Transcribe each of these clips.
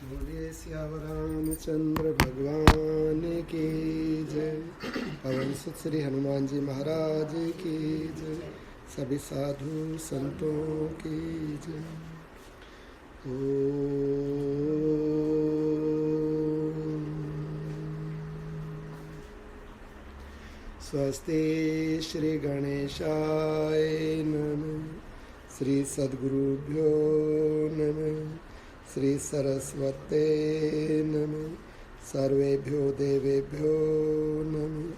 बोलिए सियावर रामचंद्र भगवान की जय। पवन सुत श्री हनुमान जी महाराज की जय। सभी साधु संतों की जय। स्वस्ति श्री गणेशाय नमः। श्री सद्गुरुभ्यो नमः। श्री सरस्वते नमः। सर्वेभ्यो देवेभ्यो नमः।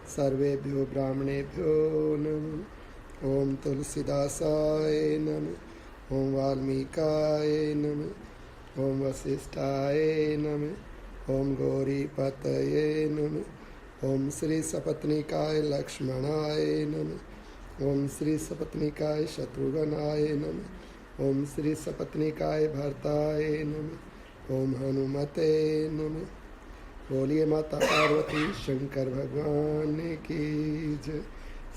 सर्वेभ्यो ब्राह्मणेभ्यो नमः। ओम तुलसीदासाय नमः। ओम वाल्मीकाय नमः। ओम वसिष्ठाय नमः। ओम गौरीपतये नमः। ओम श्री सपत्नीकाय लक्ष्मणाय नमः। ओम श्री सपत्नीकाय शत्रुघ्नाय नमः। ओम श्री सपत्नीकाय भरताय नमः। ओम हनुमते नमः। बोलिए माता पार्वती शंकर भगवान की जय।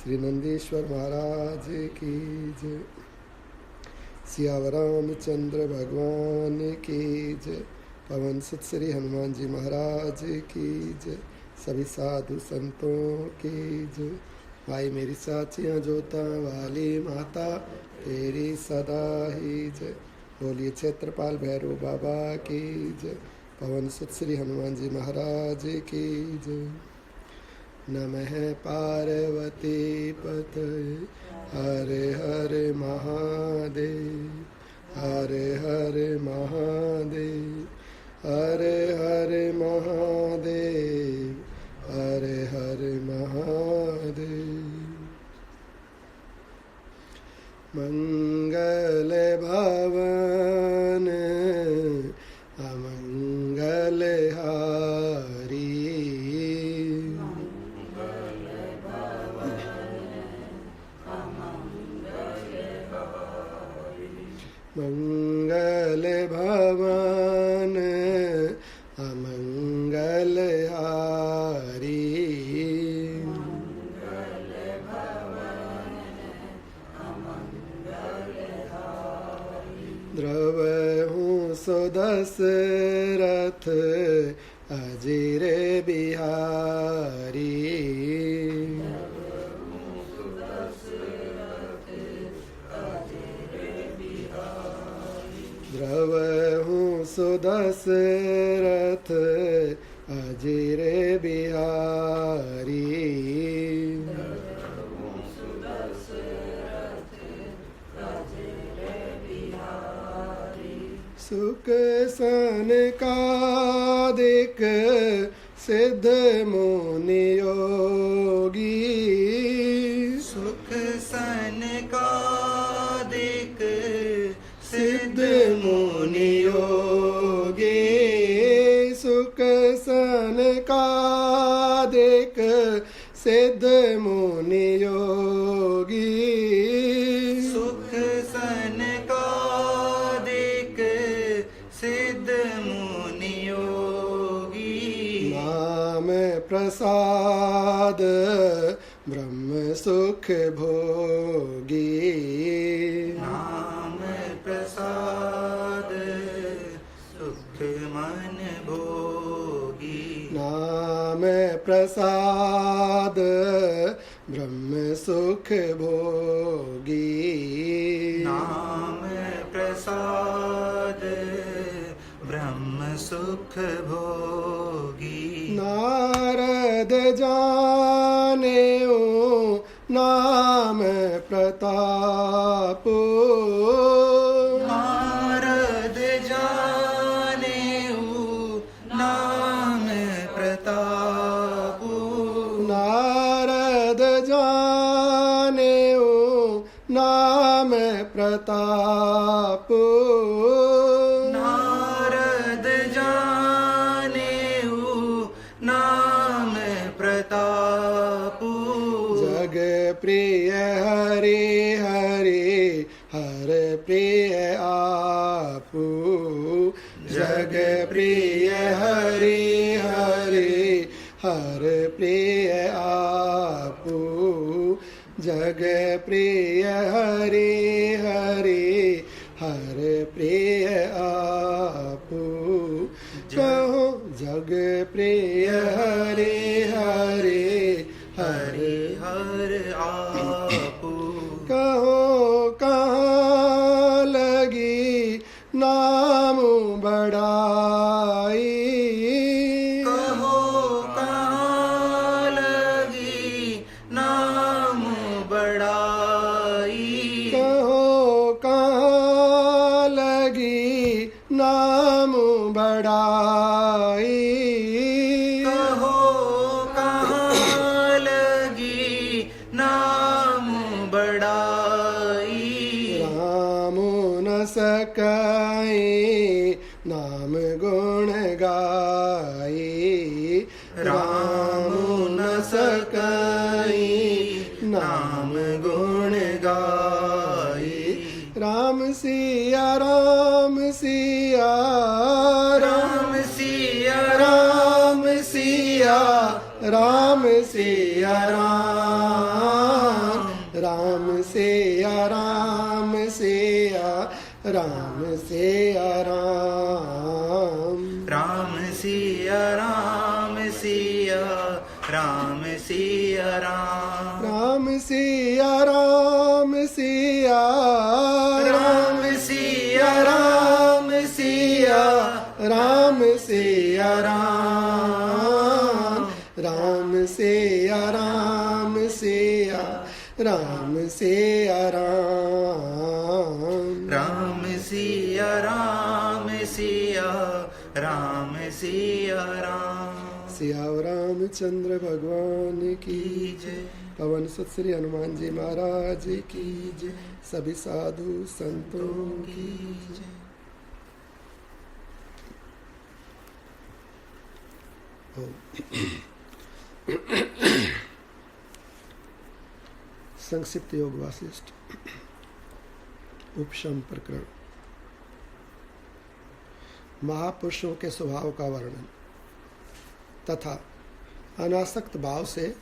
श्री नंदीश्वर महाराज की जय। सियावर रामचंद्र भगवान की जय। पवन सुत श्री हनुमान जी महाराज की जय। सभी साधु संतों की जय। भाई मेरी साचियाँ जोता वाली माता तेरी सदा ही जय। बोलिए क्षेत्रपाल भैरव बाबा की जय। पवन सुत श्री हनुमान जी महाराज की जय। नमः पार्वती पतये हर हर महादेव। हर हर महादेव। हर हर महादेव। हर हर महादेव। मंगल भवन अमंगल हारी। मंगल भवन अमंगल हारी। द्रवहूँ सो दशरथ अजीर बिहारी। द्रवहूँ सो दशरथ अजीर बिहारी। सुख सनकादिक सिद्ध मुनि योगी। सुख सनकादिक सिद्ध मुनि योगी। सुख सनकादिक सिद्ध मुनि योगी। सुख सनकादिक सिद्ध मुनि योगी। नाम प्रसाद ब्रह्म सुख भोगी। नाम प्रसाद सुख मन भोगी। नाम प्रसाद ब्रह्म सुख भोगी। नाम प्रसाद ब्रह्म सुख भोगी। नारद जानेऊ नाम प्रताप। नारद जानेऊ नाम प्रताप। नारद जानेऊ नाम प्रताप। नारद जानेऊ नाम प्रताप। जग प्रिय हरि हरि हर प्रिय आपू। जग प्रिय हरि हरि हर प्रिय आपू। जग प्रिय हरि हरि हर प्रिय आपू। जग प्रिय हरे हरे हरि हर आपू। कहो कहाँ लगी नाम बड़ाई, कहो कहाँ लगी नाम बड़ाई। कहो कहाँ लगी नाम बड़ाई। कहो कहाँ लगी नाम बड़ाई। राम न सकाए नाम गुण गाए, राम न सकाए नाम गुण गाए। राम सिया राम सिया राम सिया राम सिया राम सिया राम राम सिया राम सिया राम सिया राम। राम सिया राम सिया राम सिया राम। राम सिया राम सिया राम सिया राम सिया राम सिया राम राम सिया राम सिया राम सिया राम। राम सिया राम सिया राम सिया राम। सिया रामचंद्र भगवान की जय। पवन सुत श्री हनुमान जी महाराज की जय। सभी साधु संतों की जय। संक्षिप्त योग वासिष्ठ उपशम प्रकरण। महापुरुषों के स्वभाव का वर्णन तथा अनासक्त भाव से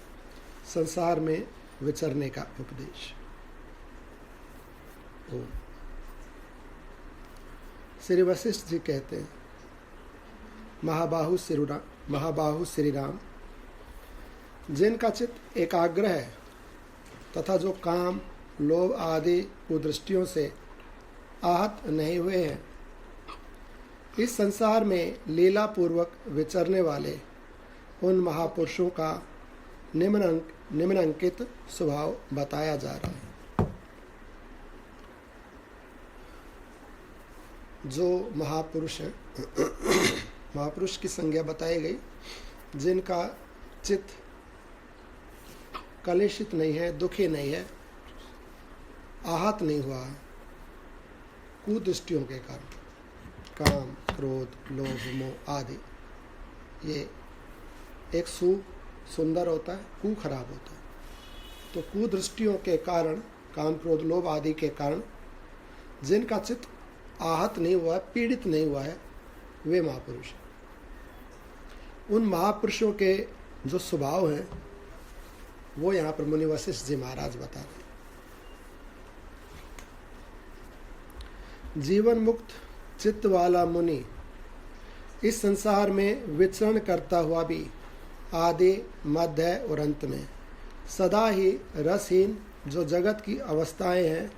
संसार में विचरने का उपदेश। श्री वशिष्ठ जी कहते हैं, महाबाहु श्री राम जिनका चित्त एकाग्र है तथा जो काम लोभ आदि कुदृष्टियों से आहत नहीं हुए हैं, इस संसार में लीला पूर्वक विचरने वाले उन महापुरुषों का निम्नंकित स्वभाव बताया जा रहा है। जो महापुरुष है, महापुरुष की संज्ञा बताई गई, जिनका चित्त कलेशित नहीं है, दुखी नहीं है, आहत नहीं हुआ है कुदृष्टियों के कारण, काम क्रोध लोभ मोह आदि। ये एक सु सुंदर होता है, कु खराब होता है। तो कुदृष्टियों के कारण, काम क्रोध लोभ आदि के कारण जिनका चित्त आहत नहीं हुआ है, पीड़ित नहीं हुआ है, वे महापुरुष हैं। उन महापुरुषों के जो स्वभाव हैं वो यहाँ पर मुनि वशिष्ठ जी महाराज बता रहे हैं। जीवन मुक्त चित्त वाला मुनि इस संसार में विचरण करता हुआ भी आदि मध्य और अंत में सदा ही रसहीन जो जगत की अवस्थाएं हैं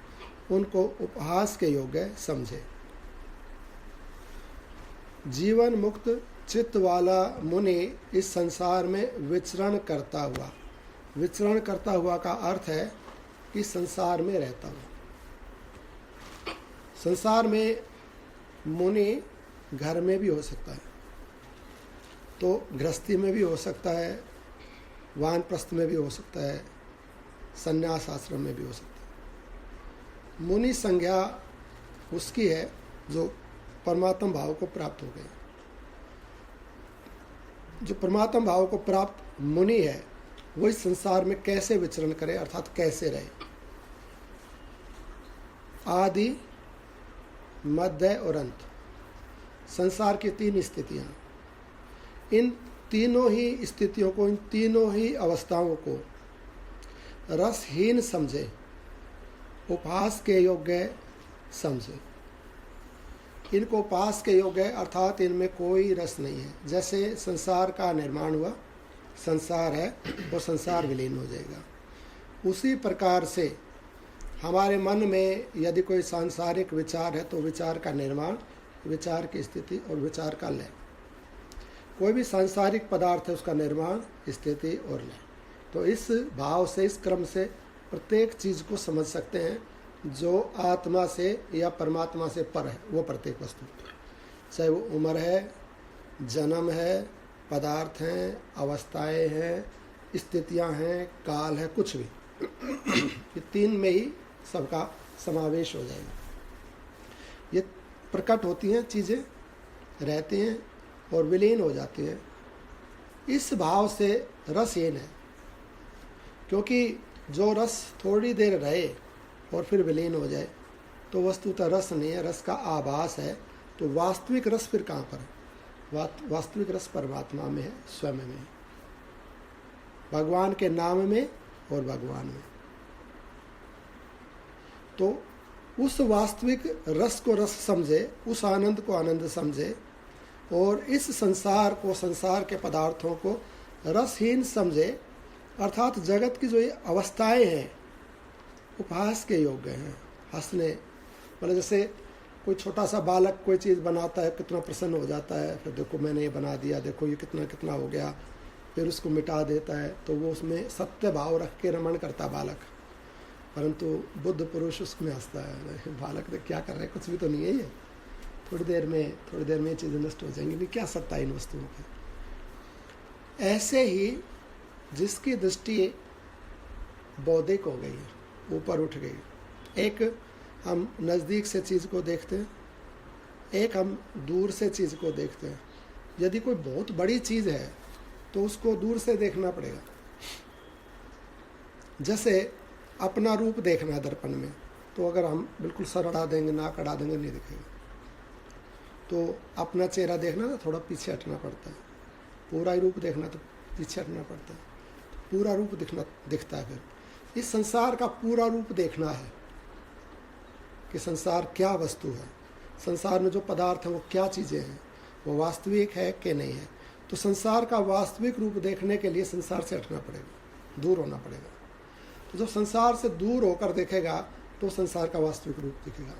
उनको उपहास के योग्य समझे। जीवन मुक्त चित्त वाला मुनि इस संसार में विचरण करता हुआ का अर्थ है कि संसार में रहता हुआ। संसार में मुनि घर में भी हो सकता है, तो गृहस्थी में भी हो सकता है, वानप्रस्थ में भी हो सकता है, संन्यास आश्रम में भी हो सकता है। मुनि संज्ञा उसकी है जो परमात्म भाव को प्राप्त हो गए। जो परमात्म भाव को प्राप्त मुनि है वो इस संसार में कैसे विचरण करे, अर्थात कैसे रहे। आदि मध्य और अंत संसार की तीन स्थितियां, इन तीनों ही स्थितियों को, इन तीनों ही अवस्थाओं को रसहीन समझे, उपहास के योग्य समझे। इनको पास के योग्य है, अर्थात इनमें कोई रस नहीं है। जैसे संसार का निर्माण हुआ, संसार है और संसार विलीन हो जाएगा, उसी प्रकार से हमारे मन में यदि कोई सांसारिक विचार है तो विचार का निर्माण, विचार की स्थिति और विचार का लय। कोई भी सांसारिक पदार्थ है उसका निर्माण, स्थिति और लय। तो इस भाव से, इस क्रम से प्रत्येक चीज़ को समझ सकते हैं जो आत्मा से या परमात्मा से पर है, वो प्रत्येक वस्तु, चाहे वो उम्र है, जन्म है, पदार्थ हैं, अवस्थाएं हैं, स्थितियां हैं, काल है, कुछ भी ये तीन में ही सबका समावेश हो जाएगा। ये प्रकट होती हैं चीज़ें, रहती हैं और विलीन हो जाती हैं। इस भाव से रसहीन है, क्योंकि जो रस थोड़ी देर रहे और फिर विलीन हो जाए तो वस्तुतः रस नहीं है, रस का आभास है। तो वास्तविक रस फिर कहाँ पर है? वास्तविक रस परमात्मा में है, स्वयं में है, भगवान के नाम में और भगवान में। तो उस वास्तविक रस को रस समझे, उस आनंद को आनंद समझे और इस संसार को, संसार के पदार्थों को रसहीन समझे, अर्थात जगत की जो ये अवस्थाएं हैं उपहास के योग्य हैं। हंसने मतलब जैसे कोई छोटा सा बालक कोई चीज़ बनाता है, कितना प्रसन्न हो जाता है, फिर देखो मैंने ये बना दिया, देखो ये कितना कितना हो गया, फिर उसको मिटा देता है, तो वो उसमें सत्य भाव रख के रमण करता बालक। परंतु बुद्ध पुरुष उसमें हंसता है, बालक ने क्या कर रहे हैं, कुछ भी तो नहीं है ये, थोड़ी देर में ये चीज़ें नष्ट हो जाएंगी, भी क्या सत्ता इन वस्तुओं की। ऐसे ही जिसकी दृष्टि बौद्धिक हो गई है, ऊपर उठ गई, एक हम नज़दीक से चीज़ को देखते हैं, एक हम दूर से चीज़ को देखते हैं। यदि कोई बहुत बड़ी चीज़ है तो उसको दूर से देखना पड़ेगा। जैसे अपना रूप देखना दर्पण में, तो अगर हम बिल्कुल सर अड़ा देंगे, नाक अड़ा देंगे, नहीं दिखेगा। तो अपना चेहरा देखना तो थोड़ा पीछे हटना पड़ता है, पूरा ही रूप देखना तो पीछे हटना पड़ता है, तो पूरा रूप दिखता है। फिर इस संसार का पूरा रूप देखना है कि संसार क्या वस्तु है, संसार में जो पदार्थ है वो क्या चीज़ें हैं, वो वास्तविक है कि नहीं है। तो संसार का वास्तविक रूप देखने के लिए संसार से हटना पड़ेगा, दूर होना पड़ेगा। तो जब संसार से दूर होकर देखेगा तो संसार का वास्तविक रूप दिखेगा।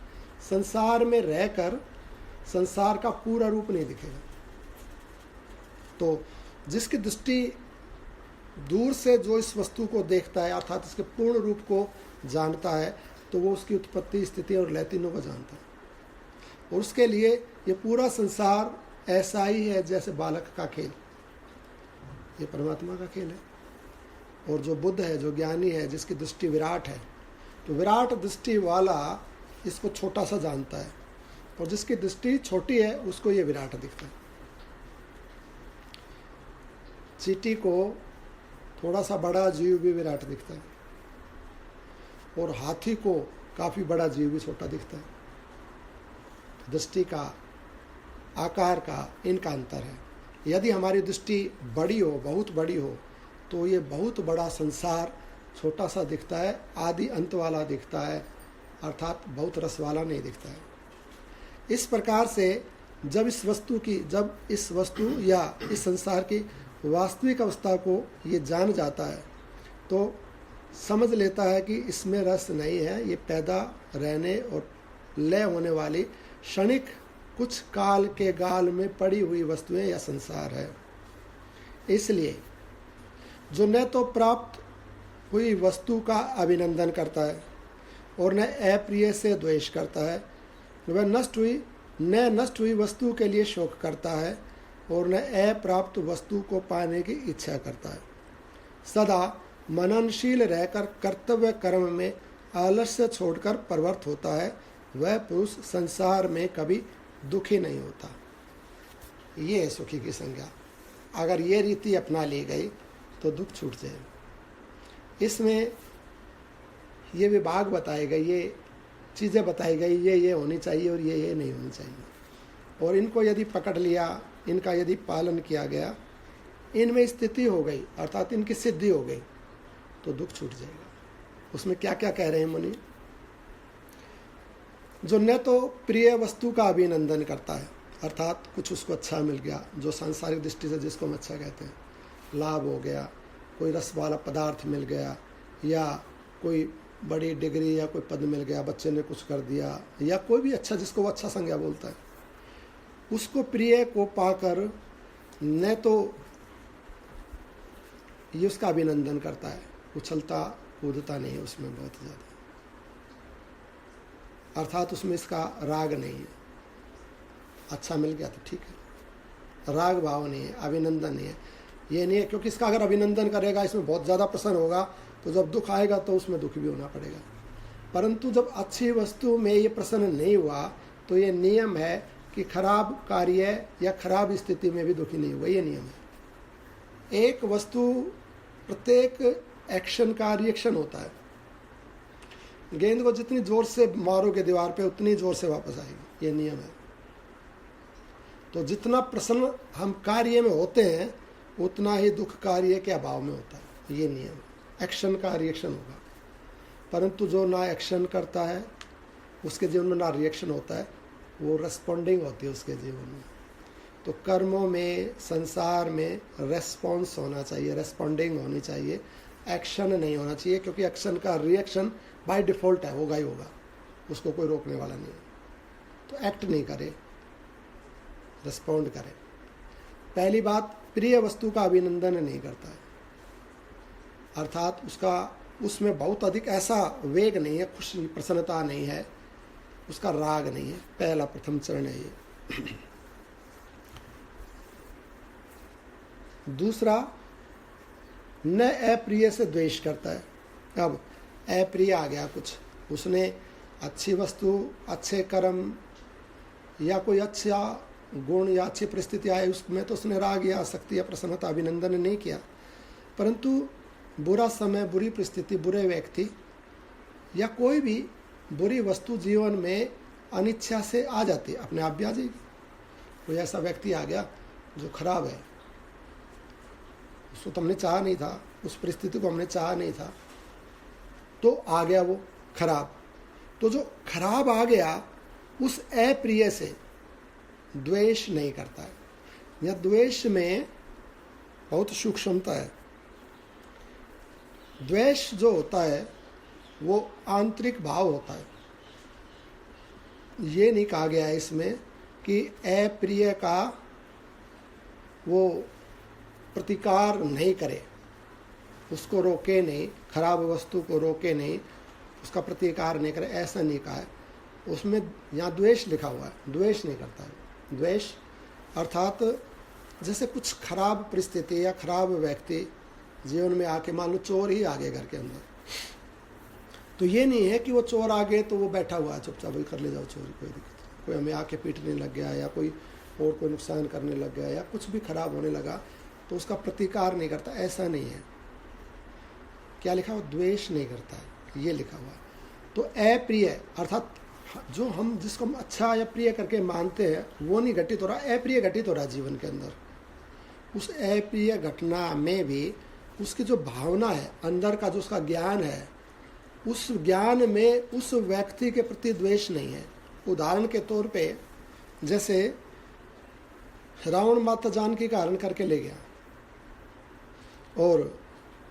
संसार में रहकर संसार का पूरा रूप नहीं दिखेगा। तो जिसकी दृष्टि दूर से जो इस वस्तु को देखता है, अर्थात इसके पूर्ण रूप को जानता है, तो वो उसकी उत्पत्ति, स्थिति और लय तीनों को जानता है। और उसके लिए ये पूरा संसार ऐसा ही है जैसे बालक का खेल, ये परमात्मा का खेल है। और जो बुद्ध है, जो ज्ञानी है, जिसकी दृष्टि विराट है, तो विराट दृष्टि वाला इसको छोटा सा जानता है, और जिसकी दृष्टि छोटी है उसको ये विराट दिखता है। चींटी को थोड़ा सा बड़ा जीव भी विराट दिखता है, और हाथी को काफ़ी बड़ा जीव भी छोटा दिखता है। दृष्टि का, आकार का, इनका अंतर है। यदि हमारी दृष्टि बड़ी हो, बहुत बड़ी हो, तो ये बहुत बड़ा संसार छोटा सा दिखता है, आदि अंत वाला दिखता है, अर्थात बहुत रस वाला नहीं दिखता है। इस प्रकार से जब इस वस्तु या इस संसार की वास्तविक अवस्था को ये जान जाता है, तो समझ लेता है कि इसमें रस नहीं है, ये पैदा रहने और लय होने वाली क्षणिक कुछ काल के गाल में पड़ी हुई वस्तुएं या संसार है। इसलिए जो न तो प्राप्त हुई वस्तु का अभिनंदन करता है और न अप्रिय से द्वेष करता है, वह नष्ट हुई वस्तु के लिए शोक करता है और न अप्राप्त वस्तु को पाने की इच्छा करता है। सदा मननशील रहकर कर्तव्य कर्म में आलस्य छोड़कर प्रवृत्त होता है, वह पुरुष संसार में कभी दुखी नहीं होता। ये है सुखी की संज्ञा। अगर ये रीति अपना ली गई तो दुख छूट जाएगा। इसमें ये विभाग बताए गए, ये चीज़ें बताई गई, ये होनी चाहिए और ये नहीं होनी चाहिए, और इनको यदि पकड़ लिया, इनका यदि पालन किया गया, इनमें स्थिति हो गई, अर्थात इनकी सिद्धि हो गई, तो दुख छूट जाएगा। उसमें क्या क्या कह रहे हैं मुनि? जो न तो प्रिय वस्तु का अभिनंदन करता है, अर्थात कुछ उसको अच्छा मिल गया, जो सांसारिक दृष्टि से जिसको हम अच्छा कहते हैं, लाभ हो गया, कोई रस वाला पदार्थ मिल गया, या कोई बड़ी डिग्री या कोई पद मिल गया, बच्चे ने कुछ कर दिया, या कोई भी अच्छा जिसको वो अच्छा संज्ञा बोलता है, उसको प्रिय को पाकर न तो ये उसका अभिनंदन करता है, उछलता कूदता नहीं है उसमें बहुत ज़्यादा, अर्थात उसमें इसका राग नहीं है। अच्छा मिल गया तो ठीक है, राग भाव नहीं है, अभिनंदन नहीं है, ये नहीं है, क्योंकि इसका अगर अभिनंदन करेगा, इसमें बहुत ज़्यादा प्रसन्न होगा, तो जब दुख आएगा तो उसमें दुख भी होना पड़ेगा। परंतु जब अच्छी वस्तु में ये प्रसन्न नहीं हुआ, तो ये नियम है कि खराब कार्य या खराब स्थिति में भी दुखी नहीं हुआ, ये नियम है। एक वस्तु प्रत्येक एक्शन का रिएक्शन होता है। गेंद को जितनी जोर से मारोगे दीवार पे, उतनी जोर से वापस आएगी, ये नियम है। तो जितना प्रसन्न हम कार्य में होते हैं, उतना ही दुख कार्य के अभाव में होता है, ये नियम। एक्शन का रिएक्शन होगा, परंतु जो ना एक्शन करता है उसके जीवन में ना रिएक्शन होता है, वो रेस्पॉन्डिंग होती है उसके जीवन में। तो कर्मों में, संसार में रेस्पॉन्स होना चाहिए, रेस्पॉन्डिंग होनी चाहिए, एक्शन नहीं होना चाहिए, क्योंकि एक्शन का रिएक्शन बाय डिफ़ॉल्ट है, होगा ही होगा, उसको कोई रोकने वाला नहीं है। तो एक्ट नहीं करे, रेस्पॉन्ड करे। पहली बात, प्रिय वस्तु का अभिनंदन नहीं करता है, अर्थात उसमें बहुत अधिक ऐसा वेग नहीं है, खुशी प्रसन्नता नहीं है, उसका राग नहीं है। पहला प्रथम चरण है ये। दूसरा, न अप्रिय से द्वेष करता है। अब अप्रिय आ गया कुछ, उसने अच्छी वस्तु, अच्छे कर्म या कोई अच्छा गुण या अच्छी परिस्थिति आए, उसमें तो उसने राग या आसक्ति या प्रसन्नता अभिनंदन नहीं किया। परंतु बुरा समय, बुरी परिस्थिति, बुरे व्यक्ति या कोई भी बुरी वस्तु जीवन में अनिच्छा से आ जाती है, अपने आप भी आ जाएगी। कोई ऐसा व्यक्ति आ गया जो खराब है, उसको तो हमने चाहा नहीं था, उस परिस्थिति को हमने चाहा नहीं था, तो आ गया वो खराब। तो जो खराब आ गया, उस अप्रिय से द्वेष नहीं करता है। या द्वेष में बहुत सूक्ष्मता है। द्वेष जो होता है वो आंतरिक भाव होता है। ये नहीं कहा गया है इसमें कि अप्रिय का वो प्रतिकार नहीं करे, उसको रोके नहीं, खराब वस्तु को रोके नहीं, उसका प्रतिकार नहीं करे, ऐसा नहीं कहा है। उसमें यहाँ द्वेष लिखा हुआ है, द्वेष नहीं करता है। द्वेष अर्थात जैसे कुछ खराब परिस्थिति या खराब व्यक्ति जीवन में आके, मान लो चोर ही आ गए घर के अंदर, तो ये नहीं है कि वो चोर आ गए तो वो बैठा हुआ है चुपचाप, वही कर ले जाओ चोरी, कोई दिक्कत नहीं। कोई हमें आके पीटने लग गया या कोई और कोई नुकसान करने लग गया या कुछ भी खराब होने लगा, तो उसका प्रतिकार नहीं करता, ऐसा नहीं है। क्या लिखा हुआ? द्वेष नहीं करता है, ये लिखा हुआ है। तो अप्रिय अर्थात जो हम जिसको हम अच्छा या प्रिय करके मानते हैं, वो नहीं घटित हो रहा, अप्रिय घटित हो रहा है जीवन के अंदर। उस अप्रिय घटना में भी उसकी जो भावना है, अंदर का जो उसका ज्ञान है, उस ज्ञान में उस व्यक्ति के प्रति द्वेष नहीं है। उदाहरण के तौर पे जैसे रावण माता जानकी का हरण करके ले गया और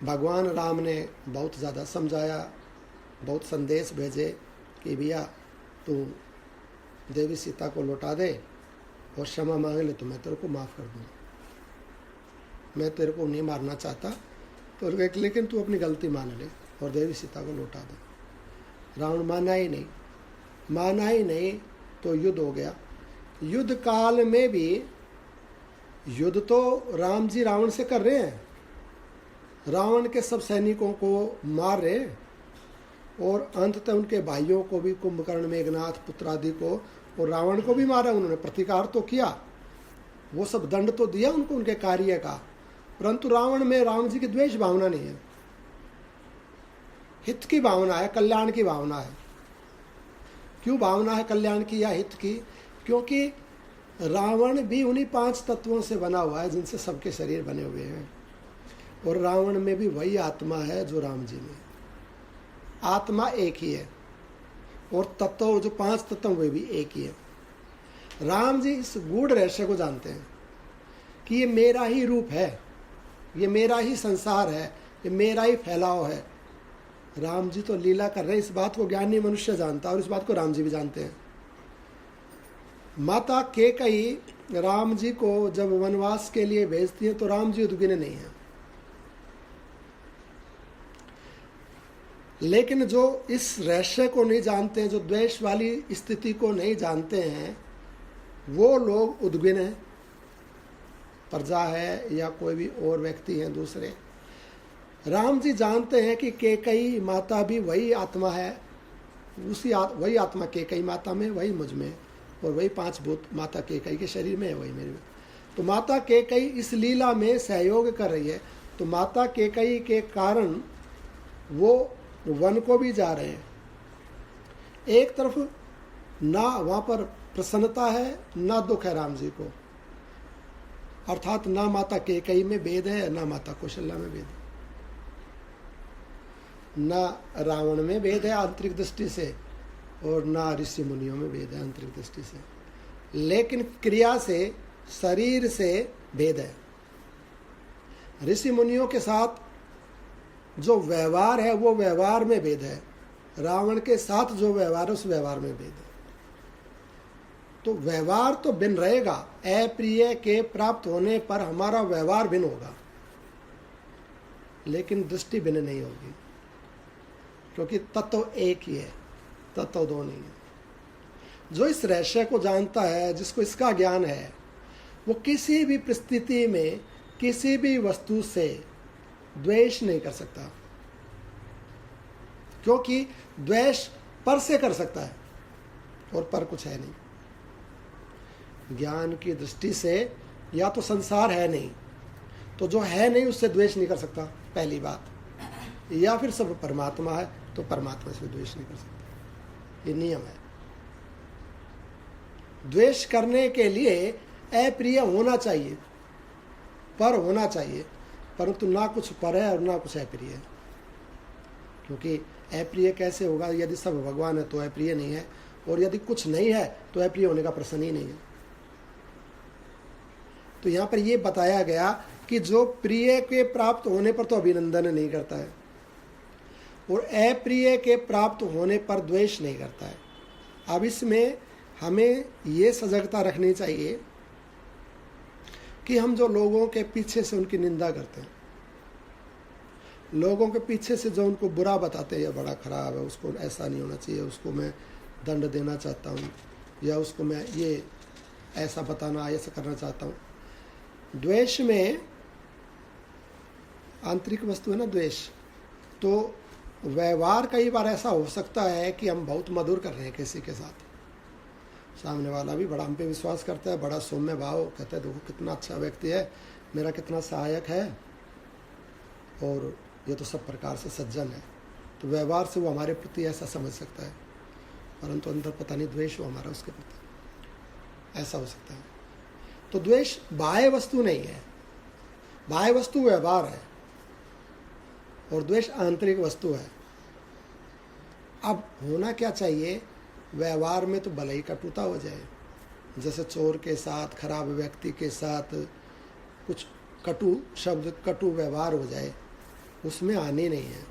भगवान राम ने बहुत ज़्यादा समझाया, बहुत संदेश भेजे कि भैया तू देवी सीता को लौटा दे और क्षमा मांग ले तो मैं तेरे को माफ़ कर दूँगा, मैं तेरे को नहीं मारना चाहता, तो लेकिन तू अपनी गलती मान ले और देवी सीता को लौटा दे। रावण माना ही नहीं, तो युद्ध हो गया। युद्ध काल में भी युद्ध तो राम जी रावण से कर रहे हैं, रावण के सब सैनिकों को मार रहे और अंततः उनके भाइयों को भी, कुंभकर्ण, मेघनाथ, पुत्र आदि को, और रावण को भी मारा। उन्होंने प्रतिकार तो किया, वो सब दंड तो दिया उनको उनके कार्य का, परंतु रावण में राम जी की द्वेष भावना नहीं है, हित की भावना है, कल्याण की भावना है। क्यों भावना है कल्याण की या हित की? क्योंकि रावण भी उन्हीं 5 तत्वों से बना हुआ है जिनसे सबके शरीर बने हुए हैं, और रावण में भी वही आत्मा है जो राम जी में। आत्मा एक ही है, और तत्व जो 5 तत्व वे भी एक ही है। राम जी इस गूढ़ रहस्य को जानते हैं कि ये मेरा ही रूप है, ये मेरा ही संसार है, ये मेरा ही फैलाव है। राम जी तो लीला कर रहे हैं, इस बात को ज्ञानी मनुष्य जानता है और इस बात को राम जी भी जानते हैं। माता कैकेयी राम जी को जब वनवास के लिए भेजती हैं तो राम जी उद्विग्न नहीं है, लेकिन जो इस रहस्य को नहीं जानते हैं, जो द्वेष वाली स्थिति को नहीं जानते हैं, वो लोग उद्विग्न हैं। प्रजा है या कोई भी और व्यक्ति हैं दूसरे। राम जी जानते हैं कि कैकेयी माता भी वही आत्मा है, वही आत्मा कैकेयी माता में, वही मुझ में, और वही 5 भूत माता कैकेयी के शरीर में है, वही मेरे में। तो माता कैकेयी इस लीला में सहयोग कर रही है। तो माता कैकेयी के कारण वो वन को भी जा रहे हैं। एक तरफ ना वहाँ पर प्रसन्नता है ना दुख है राम जी को, अर्थात ना माता कैकेयी में भेद है ना माता कौशल्या में भेद है, ना रावण में भेद है आंतरिक दृष्टि से और ना ऋषि मुनियों में भेद है आंतरिक दृष्टि से, लेकिन क्रिया से, शरीर से भेद है। ऋषि मुनियों के साथ जो व्यवहार है वो व्यवहार में भेद है, रावण के साथ जो व्यवहार है उस व्यवहार में भेद है। तो व्यवहार तो भिन्न रहेगा, अप्रिय के प्राप्त होने पर हमारा व्यवहार भिन्न होगा, लेकिन दृष्टि भिन्न नहीं होगी, क्योंकि तत्व एक ही है, तत्व 2 नहीं है। जो इस रहस्य को जानता है, जिसको इसका ज्ञान है, वो किसी भी परिस्थिति में किसी भी वस्तु से द्वेष नहीं कर सकता, क्योंकि द्वेष पर से कर सकता है और पर कुछ है नहीं। ज्ञान की दृष्टि से या तो संसार है नहीं, तो जो है नहीं उससे द्वेष नहीं कर सकता, पहली बात। या फिर सब परमात्मा है तो परमात्मा से द्वेष नहीं कर सकता, ये नियम है। द्वेष करने के लिए अप्रिय होना चाहिए, पर होना चाहिए, परंतु ना कुछ पर है और ना कुछ अप्रिय है। क्योंकि अप्रिय कैसे होगा? यदि सब भगवान है तो अप्रिय नहीं है, और यदि कुछ नहीं है तो अप्रिय होने का प्रश्न ही नहीं है। तो यहाँ पर यह बताया गया कि जो प्रिय के प्राप्त होने पर तो अभिनंदन नहीं करता है और अप्रिय के प्राप्त होने पर द्वेष नहीं करता है। अब इसमें हमें ये सजगता रखनी चाहिए कि हम जो लोगों के पीछे से उनकी निंदा करते हैं, लोगों के पीछे से जो उनको बुरा बताते हैं, यह बड़ा खराब है, उसको ऐसा नहीं होना चाहिए, उसको मैं दंड देना चाहता हूँ, या उसको मैं ये ऐसा बताना, ऐसा करना चाहता हूँ। द्वेष में आंतरिक वस्तु है ना द्वेष, तो व्यवहार कई बार ऐसा हो सकता है कि हम बहुत मधुर कर रहे हैं किसी के साथ, सामने वाला भी बड़ा हम पे विश्वास करता है, बड़ा सौम्य भाव, कहता है देखो कितना अच्छा व्यक्ति है, मेरा कितना सहायक है, और ये तो सब प्रकार से सज्जन है। तो व्यवहार से वो हमारे प्रति ऐसा समझ सकता है, परंतु अंदर पता नहीं द्वेष हो हमारा उसके प्रति, ऐसा हो सकता है। तो द्वेष बाह्य वस्तु नहीं है, बाह्य वस्तु व्यवहार है और द्वेष आंतरिक वस्तु है। अब होना क्या चाहिए? व्यवहार में तो भले ही कटुता हो जाए, जैसे चोर के साथ, खराब व्यक्ति के साथ कुछ कटु शब्द, कटु व्यवहार हो जाए, उसमें आने नहीं है,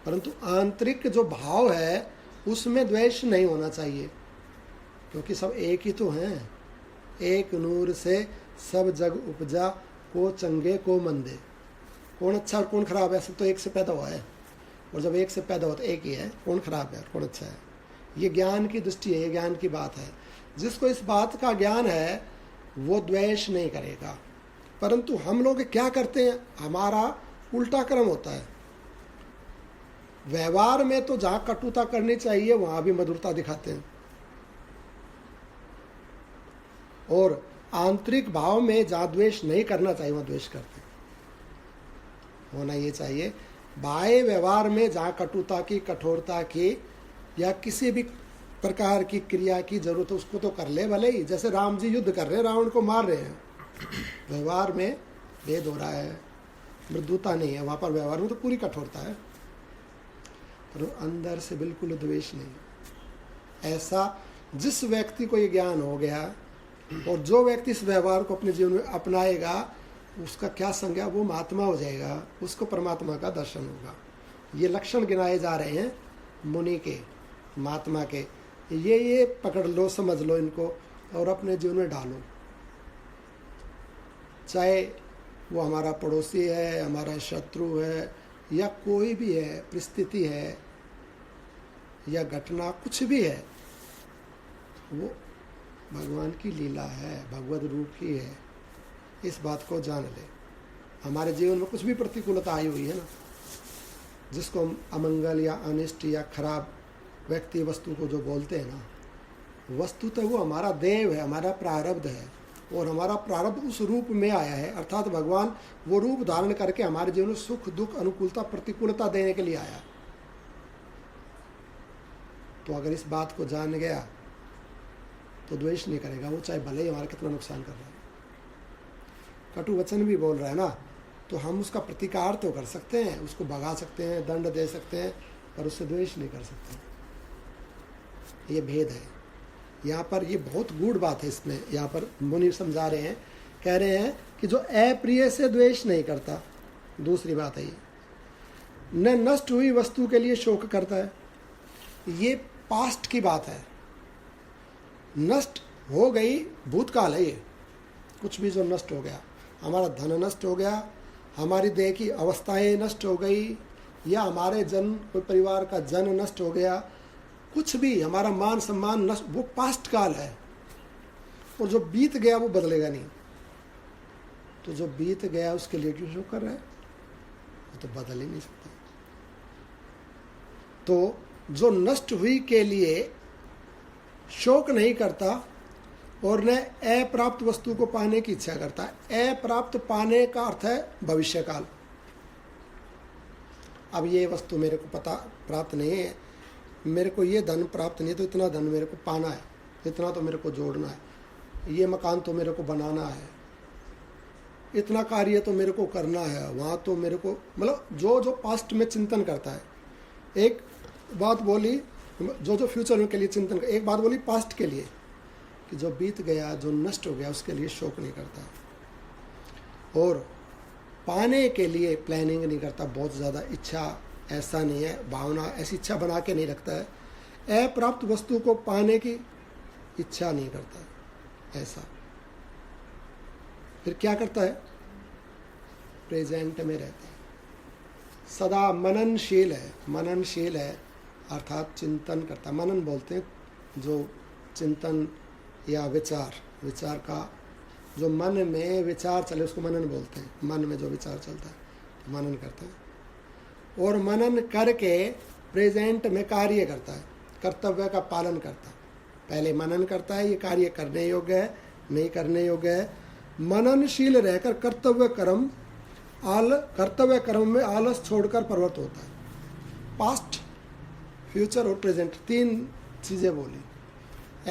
परंतु आंतरिक जो भाव है उसमें द्वेष नहीं होना चाहिए, क्योंकि सब एक ही तो हैं। एक नूर से सब जग उपजा, को चंगे को मंदे। कौन अच्छा और कौन खराब है? सब तो एक से पैदा हुआ है, और जब एक से पैदा हुआ तो एक ही है, कौन खराब है और कौन अच्छा है। ये ज्ञान की दृष्टि है, ये ज्ञान की बात है। जिसको इस बात का ज्ञान है वो द्वेष नहीं करेगा। परंतु हम लोग क्या करते हैं? हमारा उल्टा क्रम होता है। व्यवहार में तो जहां कटुता करनी चाहिए वहां भी मधुरता दिखाते हैं, और आंतरिक भाव में जहां द्वेष नहीं करना चाहिए वहां द्वेष करते हैं। होना ये चाहिए बाह्य व्यवहार में जहां कटुता की, कठोरता की या किसी भी प्रकार की क्रिया की जरूरत है उसको तो कर ले भले ही। जैसे राम जी युद्ध कर रहे हैं, रावण को मार रहे हैं, व्यवहार में भेद हो रहा है, मृदुता नहीं है वहां पर, व्यवहार में तो पूरी कठोरता है, पर अंदर से बिल्कुल द्वेष नहीं। ऐसा जिस व्यक्ति को ये ज्ञान हो गया और जो व्यक्ति इस व्यवहार को अपने जीवन में अपनाएगा उसका क्या संज्ञा, वो महात्मा हो जाएगा, उसको परमात्मा का दर्शन होगा। ये लक्षण गिनाए जा रहे हैं मुनि के, महात्मा के। ये पकड़ लो, समझ लो इनको और अपने जीवन में डालो। चाहे वो हमारा पड़ोसी है, हमारा शत्रु है, या कोई भी है, परिस्थिति है या घटना कुछ भी है, वो भगवान की लीला है, भगवत रूप की है। इस बात को जान ले। हमारे जीवन में कुछ भी प्रतिकूलता आई हुई है ना, जिसको हम अमंगल या अनिष्ट या खराब व्यक्ति वस्तु को जो बोलते हैं ना, वस्तु तो वो हमारा देव है, हमारा प्रारब्ध है। और हमारा प्रारब्ध उस रूप में आया है, अर्थात भगवान वो रूप धारण करके हमारे जीवन में सुख दुख अनुकूलता प्रतिकूलता देने के लिए आया। तो अगर इस बात को जान गया तो द्वेष नहीं करेगा वो, चाहे भले ही हमारा कितना नुकसान कर रहा है। कटु वचन भी बोल रहा है ना, तो हम उसका प्रतिकार तो कर सकते हैं, उसको भगा सकते हैं, दंड दे सकते हैं, पर उससे द्वेष नहीं कर सकते। ये भेद है यहाँ पर। ये बहुत गूढ़ बात है इसमें। यहाँ पर मुनि समझा रहे हैं, कह रहे हैं कि जो अप्रिय से द्वेष नहीं करता, दूसरी बात है ये, न नष्ट हुई वस्तु के लिए शोक करता है। ये पास्ट की बात है, नष्ट हो गई भूतकाल है ये। कुछ भी जो नष्ट हो गया, हमारा धन नष्ट हो गया, हमारी देह की अवस्थाएं नष्ट हो गई, या हमारे जन कोई परिवार का जन नष्ट हो गया, कुछ भी हमारा मान सम्मान नष्ट, वो पास्ट काल है। और जो बीत गया वो बदलेगा नहीं। तो जो बीत गया उसके लिए क्यों शोक कर रहा है? वो तो बदल ही नहीं सकता। तो जो नष्ट हुई के लिए शोक नहीं करता और न अप्राप्त वस्तु को पाने की इच्छा करता है। अप्राप्त पाने का अर्थ है भविष्य काल। अब ये वस्तु मेरे को पता प्राप्त नहीं है, मेरे को ये धन प्राप्त नहीं है, तो इतना धन मेरे को पाना है, इतना तो मेरे को जोड़ना है, ये मकान तो मेरे को बनाना है, इतना कार्य तो मेरे को करना है, वहाँ तो मेरे को, मतलब जो जो पास्ट में चिंतन करता है। एक बात बोली जो जो फ्यूचर के लिए चिंतन, एक बात बोली पास्ट के लिए कि जो बीत गया, जो नष्ट हो गया, उसके लिए शोक नहीं करता। और पाने के लिए प्लानिंग नहीं करता, बहुत ज़्यादा इच्छा ऐसा नहीं है, भावना ऐसी इच्छा बना के नहीं रखता है। अप्राप्त वस्तु को पाने की इच्छा नहीं करता है ऐसा। फिर क्या करता है? प्रेजेंट में रहता है, सदा मननशील है। मननशील है अर्थात चिंतन करता। मनन बोलते हैं जो चिंतन या विचार, विचार का जो मन में विचार चले उसको मनन बोलते हैं। मन में जो विचार चलता है तो मनन करता है। और मनन करके प्रेजेंट में कार्य करता है, कर्तव्य का पालन करता है। पहले मनन करता है, ये कार्य करने योग्य है, नहीं करने योग्य है। मननशील रहकर कर्तव्य कर्म में आलस छोड़कर प्रवृत्त होता है। पास्ट, फ्यूचर और प्रेजेंट, तीन चीज़ें बोली।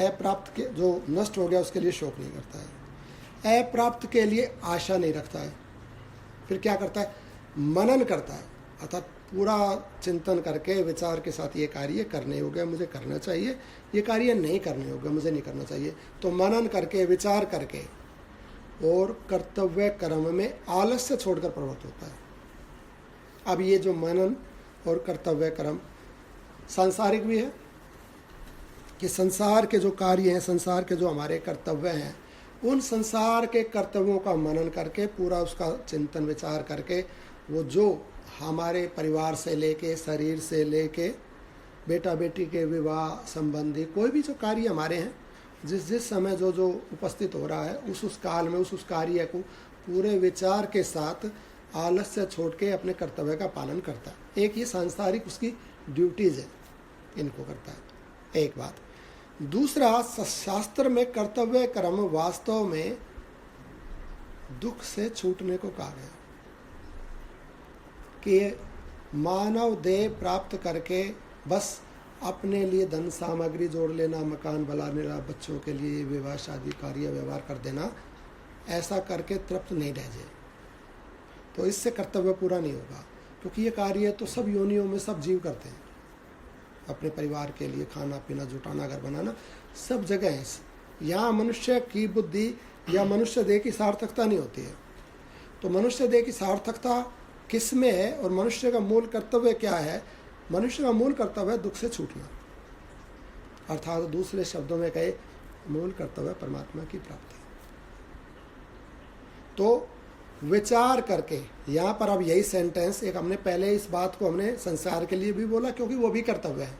अप्राप्त के जो नष्ट हो गया उसके लिए शोक नहीं करता है, अप्राप्त के लिए आशा नहीं रखता है। फिर क्या करता है? मनन करता है, अर्थात पूरा चिंतन करके विचार के साथ ये कार्य करने योग्य मुझे करना चाहिए, ये कार्य नहीं करने योग्य मुझे नहीं करना चाहिए। तो मनन करके, विचार करके और कर्तव्य कर्म में आलस्य छोड़कर प्रवृत्त होता है। अब ये जो मनन और कर्तव्य कर्म सांसारिक भी है कि संसार के जो कार्य हैं, संसार के जो हमारे कर्तव्य हैं, उन संसार के कर्तव्यों का मनन करके, पूरा उसका चिंतन विचार करके, वो जो हमारे परिवार से लेके, शरीर से लेके, बेटा बेटी के विवाह संबंधी कोई भी जो कार्य हमारे हैं, जिस समय जो जो उपस्थित हो रहा है, उस काल में उस कार्य को पूरे विचार के साथ आलस्य छोड़ के अपने कर्तव्य का पालन करता है। एक ये सांसारिक उसकी ड्यूटीज है, इनको करता है, एक बात। दूसरा, शास्त्र में कर्तव्य कर्म वास्तव में दुख से छूटने को कहा गया कि मानव देह प्राप्त करके बस अपने लिए धन सामग्री जोड़ लेना, मकान बना लेना, बच्चों के लिए विवाह शादी कार्य व्यवहार कर देना, ऐसा करके तृप्त नहीं रह जाए तो इससे कर्तव्य पूरा नहीं होगा। क्योंकि ये कार्य तो सब योनियों में सब जीव करते हैं। अपने परिवार के लिए खाना पीना जुटाना, घर बनाना, सब जगह है। यहाँ मनुष्य की बुद्धि या मनुष्य देह की सार्थकता नहीं होती है। तो मनुष्य देह की सार्थकता किस में है और मनुष्य का मूल कर्तव्य क्या है? मनुष्य का मूल कर्तव्य है दुख से छूटना, अर्थात दूसरे शब्दों में कहे मूल कर्तव्य परमात्मा की प्राप्ति। तो विचार करके, यहाँ पर अब यही सेंटेंस एक हमने पहले इस बात को हमने संसार के लिए भी बोला क्योंकि वो भी कर्तव्य है,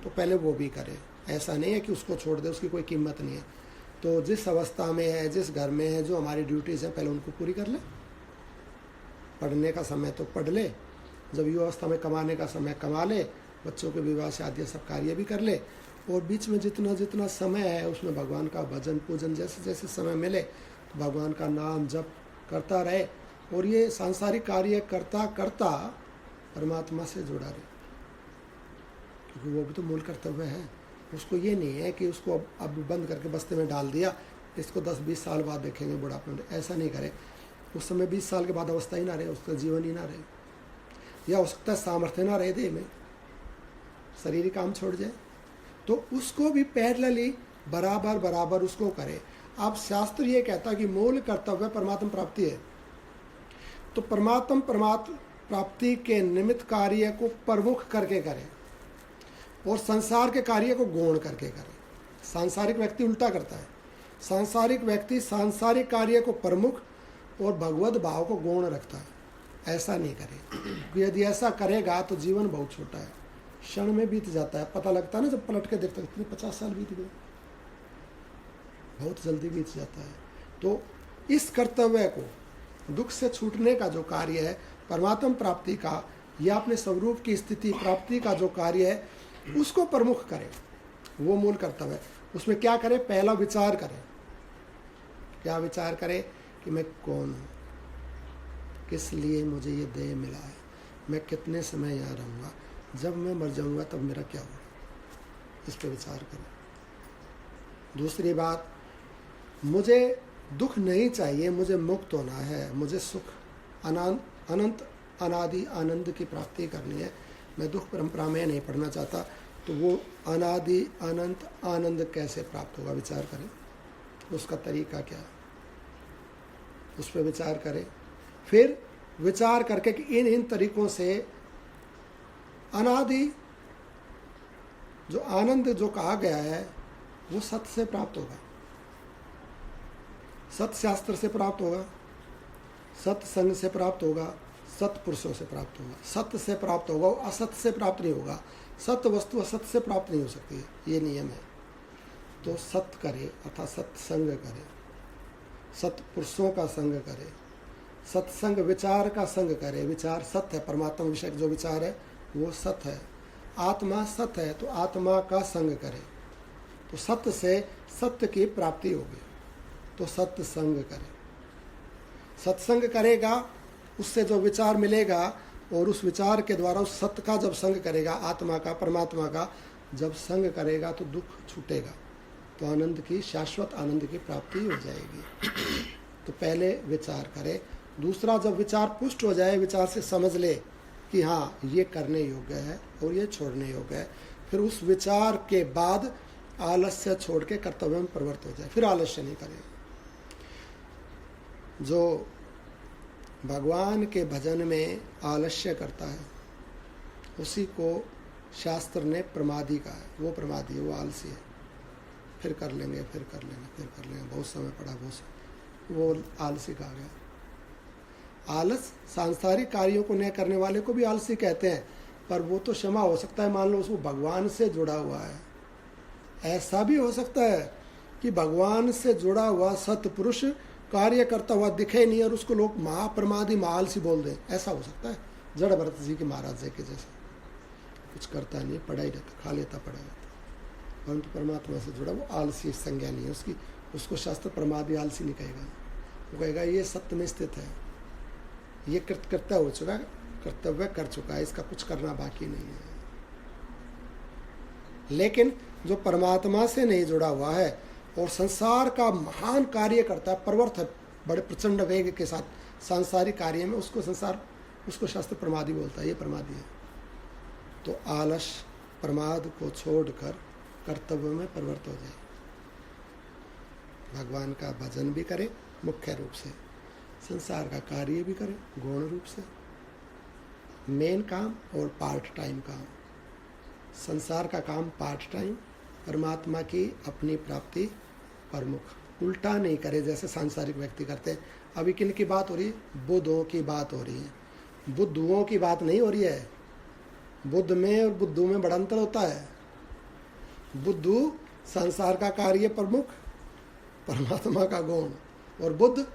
तो पहले वो भी करे। ऐसा नहीं है कि उसको छोड़ दे, उसकी कोई कीमत नहीं है। तो जिस अवस्था में है, जिस घर में है, जो हमारी ड्यूटीज़ हैं, पहले उनको पूरी कर ले। पढ़ने का समय तो पढ़ ले, जब युवा अवस्था में कमाने का समय कमा ले, बच्चों के विवाह शादी सब कार्य भी कर ले, और बीच में जितना जितना समय है उसमें भगवान का भजन पूजन जैसे जैसे समय मिले तो भगवान का नाम जप करता रहे, और ये सांसारिक कार्य करता करता परमात्मा से जुड़ा रहे, क्योंकि वो भी तो मूल कर्तव्य है। उसको ये नहीं है कि उसको अब बंद करके बस्ते में डाल दिया, इसको 10-20 साल बाद देखेंगे बुढ़ापे में, ऐसा नहीं करे। उस समय 20 साल के बाद अवस्था ही ना रहे, उसका जीवन ही ना रहे, या हो सकता है सामर्थ्य ना रहे देह में, शरीर ही काम छोड़ जाए, तो उसको भी पैरेलली बराबर बराबर उसको करे। अब शास्त्र ये कहता है कि मूल कर्तव्य परमात्मा प्राप्ति है, तो परमात्मा प्राप्ति के निमित्त कार्य को प्रमुख करके करे और संसार के कार्य को गौण करके करे। सांसारिक व्यक्ति उल्टा करता है, सांसारिक व्यक्ति सांसारिक कार्य को प्रमुख और भगवत भाव को गौण रखता है। ऐसा नहीं करे, यदि ऐसा करेगा तो जीवन बहुत छोटा है, क्षण में बीत जाता है, पता लगता है ना जब पलट के देखते हैं 50 साल बीत गए, बहुत जल्दी बीत जाता है। तो इस कर्तव्य को, दुख से छूटने का जो कार्य है, परमात्मा प्राप्ति का या अपने स्वरूप की स्थिति प्राप्ति का जो कार्य है, उसको प्रमुख करे, वो मूल कर्तव्य है। उसमें क्या करे? पहला विचार करे। क्या विचार करे? कि मैं कौन हूँ, किस लिए मुझे ये देह मिला है, मैं कितने समय यहाँ रहूँगा, जब मैं मर जाऊँगा तब मेरा क्या होगा, इस पर विचार करें। दूसरी बात, मुझे दुख नहीं चाहिए, मुझे मुक्त होना है, मुझे सुख अनंत अनादि आनंद की प्राप्ति करनी है, मैं दुख परंपरा में नहीं पढ़ना चाहता। तो वो अनादि अनंत आनंद कैसे प्राप्त होगा, विचार करें, उसका तरीका क्या है, उस पर विचार करें। फिर विचार करके कि इन तरीकों से अनादि जो आनंद जो कहा गया है वो सत्य से प्राप्त होगा, सत्य शास्त्र से प्राप्त होगा, सत्य संग से प्राप्त होगा, सत्य पुरुषों से प्राप्त होगा, सत्य से प्राप्त होगा, असत्य से प्राप्त नहीं होगा। सत्य वस्तु असत्य से प्राप्त नहीं हो सकती है, ये नियम है। तो सत्य करे अर्थात सत्संग करे, सत्य पुरुषों का संग करे, सत्संग विचार का संग करे। विचार सत्य है, परमात्मा विषय जो विचार है वो सत्य है, आत्मा सत्य है, तो आत्मा का संग करे, तो सत्य से सत्य की प्राप्ति होगी। तो सत्संग करे, सत्संग करेगा, उससे जो विचार मिलेगा और उस विचार के द्वारा उस सत्य का जब संग करेगा, आत्मा का परमात्मा का जब संग करेगा तो दुख छूटेगा, तो आनंद की, शाश्वत आनंद की प्राप्ति हो जाएगी। तो पहले विचार करे। दूसरा, जब विचार पुष्ट हो जाए, विचार से समझ ले कि हाँ ये करने योग्य है और ये छोड़ने योग्य है, फिर उस विचार के बाद आलस्य छोड़ के कर्तव्य में प्रवृत्त हो जाए, फिर आलस्य नहीं करे। जो भगवान के भजन में आलस्य करता है उसी को शास्त्र ने प्रमादी कहा है, वो प्रमादी है, वो आलसी है। फिर कर लेंगे, फिर कर लेंगे, फिर कर लेंगे, बहुत समय पड़ा, वो आलसी कहा गया। आलस सांसारिक कार्यों को न करने वाले को भी आलसी कहते हैं, पर वो तो क्षमा हो सकता है, मान लो उसको भगवान से जुड़ा हुआ है। ऐसा भी हो सकता है कि भगवान से जुड़ा हुआ सतपुरुष कार्य करता हुआ दिखे नहीं और उसको लोग महाप्रमादी महाआलसी बोल दें, ऐसा हो सकता है। जड़ भरत जी के महाराज जी के जैसे, कुछ करता नहीं, पढ़ा ही रहता, खा लेता, पढ़ा रहता, परंतु परमात्मा से जुड़ा वो आलसी संज्ञा नहीं है उसकी। उसको शास्त्र प्रमादी आलसी नहीं कहेगा, वो कहेगा ये सत्य में स्थित है, ये कृत्य हो चुका है, कर्तव्य कर चुका है, इसका कुछ करना बाकी नहीं है। लेकिन जो परमात्मा से नहीं जुड़ा हुआ है और संसार का महान कार्य करता है, प्रवर्त है बड़े प्रचंड वेग के साथ सांसारिक कार्य में, उसको शास्त्र प्रमादी बोलता है, ये प्रमादी है। तो आलस प्रमाद को छोड़कर कर्तव्य में प्रवृत्त हो जाए, भगवान का भजन भी करे मुख्य रूप से, संसार का कार्य भी करे गौण रूप से, मेन काम और पार्ट टाइम काम। संसार का काम पार्ट टाइम, परमात्मा की अपनी प्राप्ति प्रमुख। उल्टा नहीं करे जैसे सांसारिक व्यक्ति करते हैं। अभी किन की बात हो रही है? बुद्धों की बात हो रही है, बुद्धुओं की बात नहीं हो रही है। बुद्ध में और बुद्धू में बड़ा अंतर होता है। बुद्धू संसार का कार्य प्रमुख, परमात्मा का गौण, और बुद्ध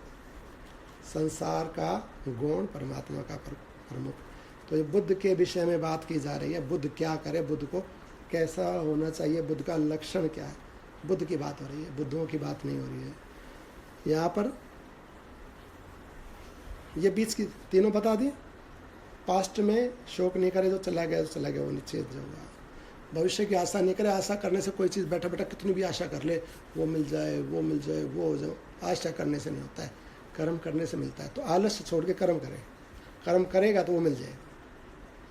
संसार का गौण, परमात्मा का प्रमुख। तो ये बुद्ध के विषय में बात की जा रही है। बुद्ध क्या करे, बुद्ध को कैसा होना चाहिए, बुद्ध का लक्षण क्या है, बुद्ध की बात हो रही है, बुद्धों की बात नहीं हो रही है यहाँ पर। ये बीच की तीनों बता दी। पास्ट में शोक नहीं करे, जो चला गया वो निश्चित होगा। भविष्य की आशा नहीं करे, आशा करने से कोई चीज़ बैठा बैठा कितनी भी आशा कर ले, वो मिल जाए वो मिल जाए वो हो जाए, आशा करने से नहीं होता है, कर्म करने से मिलता है। तो आलस्य छोड़ के कर्म करे, कर्म करेगा तो वो मिल जाए,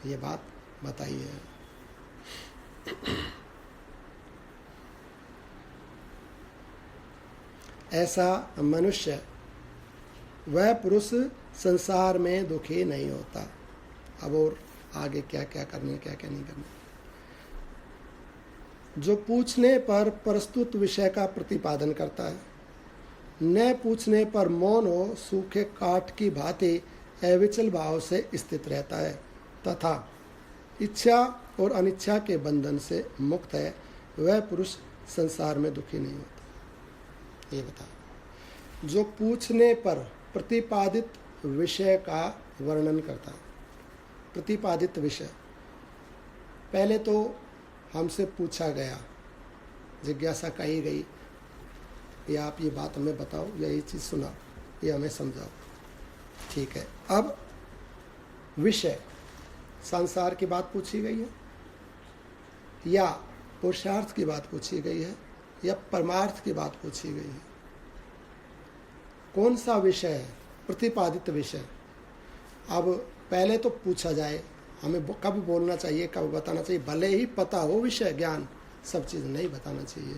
ये बात बताई है। ऐसा मनुष्य, वह पुरुष संसार में दुखी नहीं होता। अब और आगे क्या क्या करने क्या क्या नहीं करने। जो पूछने पर प्रस्तुत विषय का प्रतिपादन करता है, न पूछने पर मौन हो सूखे काठ की भांति अविचल भाव से स्थित रहता है, तथा इच्छा और अनिच्छा के बंधन से मुक्त है, वह पुरुष संसार में दुखी नहीं होता। ये बता, जो पूछने पर प्रतिपादित विषय का वर्णन करता है। प्रतिपादित विषय, पहले तो हमसे पूछा गया, जिज्ञासा कही गई, या आप ये बात हमें बताओ, या ये चीज़ सुनाओ, ये हमें समझाओ, ठीक है। अब विषय, संसार की बात पूछी गई है, या पुरुषार्थ की बात पूछी गई है, या परमार्थ की बात पूछी गई है। कौन सा विषय है? प्रतिपादित विषय। अब पहले तो पूछा जाए, हमें कब बोलना चाहिए, कब बताना चाहिए, भले ही पता हो विषय ज्ञान, सब चीज़ नहीं बताना चाहिए,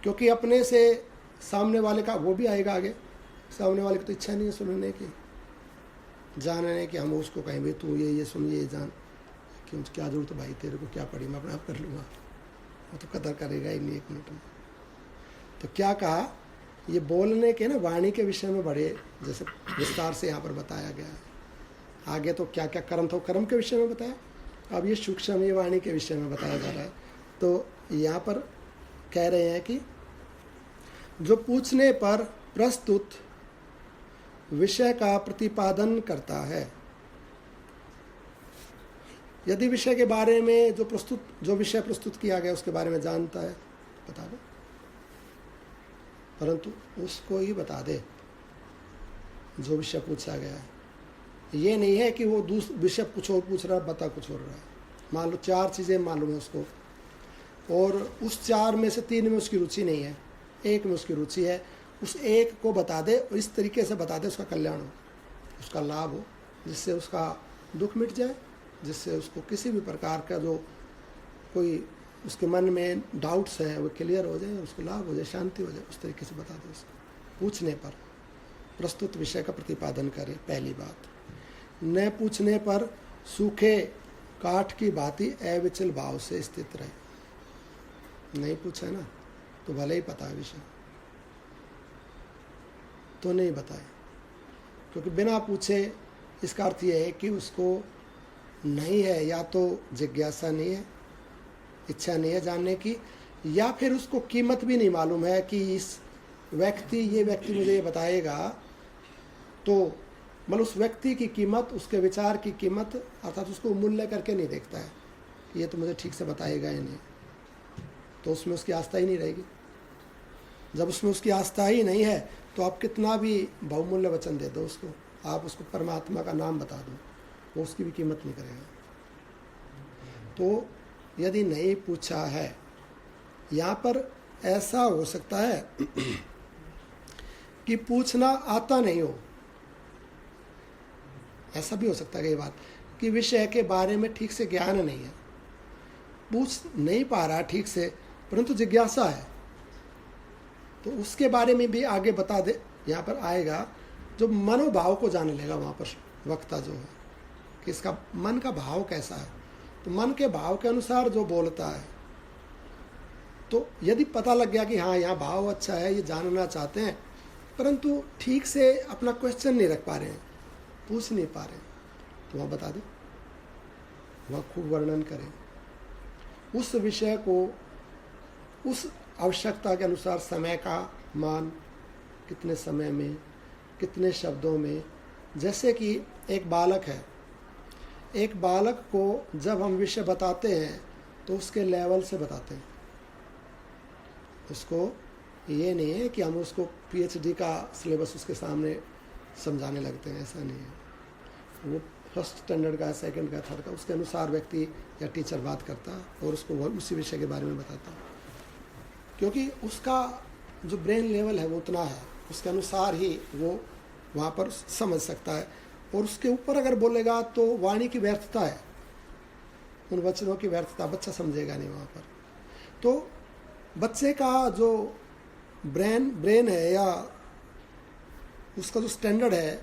क्योंकि अपने से सामने वाले का वो भी आएगा आगे। सामने वाले की तो इच्छा नहीं है सुनने की, जानने की। हम उसको कहें भाई तू ये सुन, ये जान, क्यों क्या जरूरत है भाई, तेरे को क्या पड़ी, मैं अपने आप कर लूँगा। वो तो कदर करेगा ही नहीं एक मिनट में। तो क्या कहा, ये बोलने के ना वाणी के विषय में बड़े जैसे विस्तार से यहाँ पर बताया गया है। आगे तो क्या क्या कर्म था, कर्म के विषय में बताया, अब ये सूक्ष्म ये वाणी के विषय में बताया जा रहा है। तो यहाँ पर कह रहे हैं कि जो पूछने पर प्रस्तुत विषय का प्रतिपादन करता है, यदि विषय के बारे में जो विषय प्रस्तुत किया गया उसके बारे में जानता है, बता दो, परंतु उसको ही बता दे जो विषय पूछा गया है। ये नहीं है कि वो विषय कुछ और पूछ रहा है, बता कुछ और रहा है। मान लो 4 चीज़ें मालूम है उसको, और उस 4 में से 3 में उसकी रुचि नहीं है, 1 में उसकी रुचि है, उस 1 को बता दे और इस तरीके से बता दे उसका कल्याण हो, उसका लाभ हो, जिससे उसका दुख मिट जाए, जिससे उसको किसी भी प्रकार का जो कोई उसके मन में डाउट्स हैं वो क्लियर हो जाए, उसको लाभ हो जाए, शांति हो जाए, उस तरीके से बता दे उसको। पूछने पर प्रस्तुत विषय का प्रतिपादन करे, पहली बात। न पूछने पर सूखे काठ की भांति अविचल भाव से स्थित रहे। नहीं पूछा ना तो भले ही पता है विषय, तो नहीं बताए, क्योंकि बिना पूछे इसका अर्थ यह है कि उसको नहीं है, या तो जिज्ञासा नहीं है, इच्छा नहीं है जानने की, या फिर उसको कीमत भी नहीं मालूम है कि ये व्यक्ति मुझे ये बताएगा, तो मतलब उस व्यक्ति की कीमत, उसके विचार की कीमत, अर्थात उसको मूल्य करके नहीं देखता है कि ये तो मुझे ठीक से बताएगा या नहीं, तो उसमें उसकी आस्था ही नहीं रहेगी। जब उसमें उसकी आस्था ही नहीं है तो आप कितना भी बहुमूल्य वचन दे दो उसको, आप उसको परमात्मा का नाम बता दो, वो उसकी भी कीमत नहीं करेगा। तो यदि नहीं पूछा है, यहाँ पर ऐसा हो सकता है कि पूछना आता नहीं हो, ऐसा भी हो सकता है कई बार कि विषय के बारे में ठीक से ज्ञान नहीं है, पूछ नहीं पा रहा ठीक से, परंतु जिज्ञासा है, तो उसके बारे में भी आगे बता दे। यहाँ पर आएगा जो मनोभाव को जाने लेगा वहाँ पर वक्ता जो है कि इसका मन का भाव कैसा है, तो मन के भाव के अनुसार जो बोलता है, तो यदि पता लग गया कि हाँ यहाँ भाव अच्छा है, ये जानना चाहते हैं, परंतु ठीक से अपना क्वेश्चन नहीं रख पा रहे हैं, पूछ नहीं पा रहे हैं, तो वहाँ बता दे, वहाँ खूब वर्णन करें उस विषय को, उस आवश्यकता के अनुसार समय का मान, कितने समय में, कितने शब्दों में। जैसे कि एक बालक है, एक बालक को जब हम विषय बताते हैं तो उसके लेवल से बताते हैं, उसको ये नहीं है कि हम उसको पीएचडी का सिलेबस उसके सामने समझाने लगते हैं, ऐसा नहीं है। वो फर्स्ट स्टैंडर्ड का, सेकंड का, थर्ड का, उसके अनुसार व्यक्ति या टीचर बात करता और उसको वो उसी विषय के बारे में बताता, क्योंकि उसका जो ब्रेन लेवल है वो उतना है, उसके अनुसार ही वो वहाँ पर समझ सकता है। और उसके ऊपर अगर बोलेगा तो वाणी की व्यर्थता है, उन वचनों की व्यर्थता, बच्चा समझेगा नहीं वहाँ पर। तो बच्चे का जो ब्रेन है या उसका जो स्टैंडर्ड है,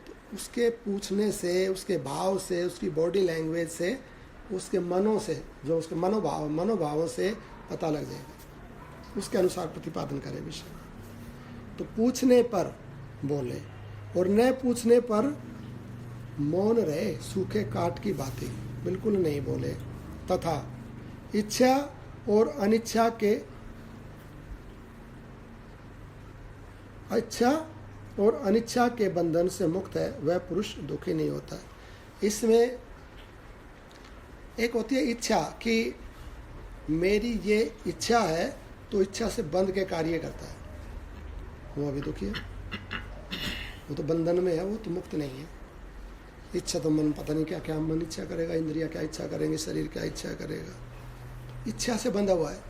तो उसके पूछने से, उसके भाव से, उसकी बॉडी लैंग्वेज से, उसके मनों से, जो उसके मनोभावों से पता लग जाएगा, उसके अनुसार प्रतिपादन करे विषय। तो पूछने पर बोले और न पूछने पर मौन रहे, सूखे काट की बातें बिल्कुल नहीं बोले, तथा इच्छा और अनिच्छा के, इच्छा और अनिच्छा के बंधन से मुक्त है वह पुरुष दुखी नहीं होता। इसमें एक होती है इच्छा कि मेरी ये इच्छा है, तो इच्छा से बंध के कार्य करता है, वो अभी दुखी है, वो तो बंधन में है, वो तो मुक्त नहीं है। इच्छा तो मन पता नहीं क्या क्या मन इच्छा करेगा, इंद्रिया क्या इच्छा करेंगे, शरीर क्या इच्छा करेगा, इच्छा से बंधा हुआ है।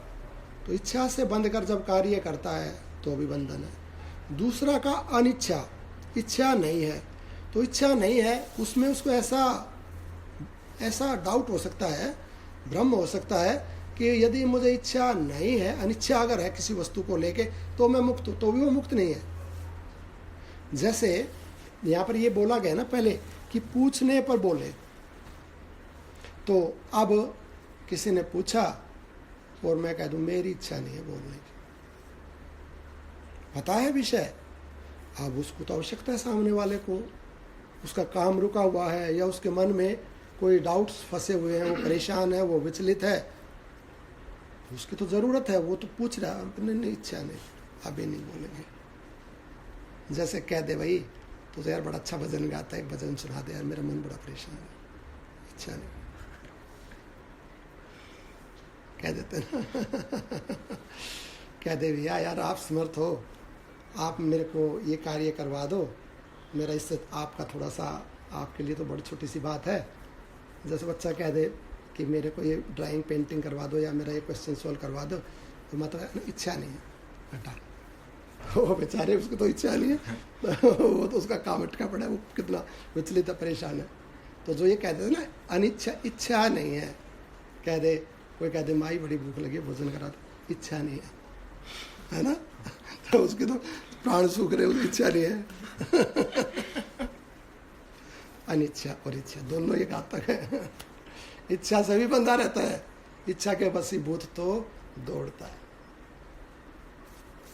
तो इच्छा से बंध कर जब कार्य करता है तो भी बंधन है। दूसरा का अनिच्छा, इच्छा नहीं है, तो इच्छा नहीं है उसमें उसको ऐसा डाउट हो सकता है, भ्रम हो सकता है कि यदि मुझे इच्छा नहीं है, अनिच्छा अगर है किसी वस्तु को लेके, तो मैं मुक्त हूँ, तो भी वो मुक्त नहीं है। जैसे यहाँ पर ये बोला गया ना पहले कि पूछने पर बोले, तो अब किसी ने पूछा और मैं कह दूं मेरी इच्छा नहीं है बोलने की, पता है विषय, अब उसको तो आवश्यकता है सामने वाले को, उसका काम रुका हुआ है या उसके मन में कोई डाउट्स फंसे हुए हैं, वो परेशान है, वो विचलित है, उसकी तो ज़रूरत है, वो तो पूछ रहा है, नहीं इच्छा नहीं, अभी नहीं बोलेंगे। जैसे कह दे भाई तो यार बड़ा अच्छा भजन गाता है, एक भजन सुना दे यार, मेरा मन बड़ा परेशान है, इच्छा नहीं, कह देते ना कह दे भैया यार आप समर्थ हो, आप मेरे को ये कार्य करवा दो, मेरा इससे आपका थोड़ा सा, आपके लिए तो बड़ी छोटी सी बात है। जैसे बच्चा कह दे कि मेरे को ये ड्राइंग पेंटिंग करवा दो या मेरा ये क्वेश्चन सॉल्व करवा दो, तो मतलब इच्छा नहीं है, हटा, वो बेचारे उसको तो इच्छा नहीं है, वो तो उसका काम अटका पड़ा है, वो कितना विचलित परेशान है। तो जो ये कह दे ना अनिच्छा, इच्छा नहीं है, कह दे, कोई कह दे माई बड़ी भूख लगी भोजन करा दो, इच्छा नहीं है ना, तो उसके तो प्राण सूख रहे, उसकी इच्छा नहीं है अनिच्छा और इच्छा दोनों एक घातक है। इच्छा से भी बंधा रहता है, इच्छा के वशीभूत तो दौड़ता है,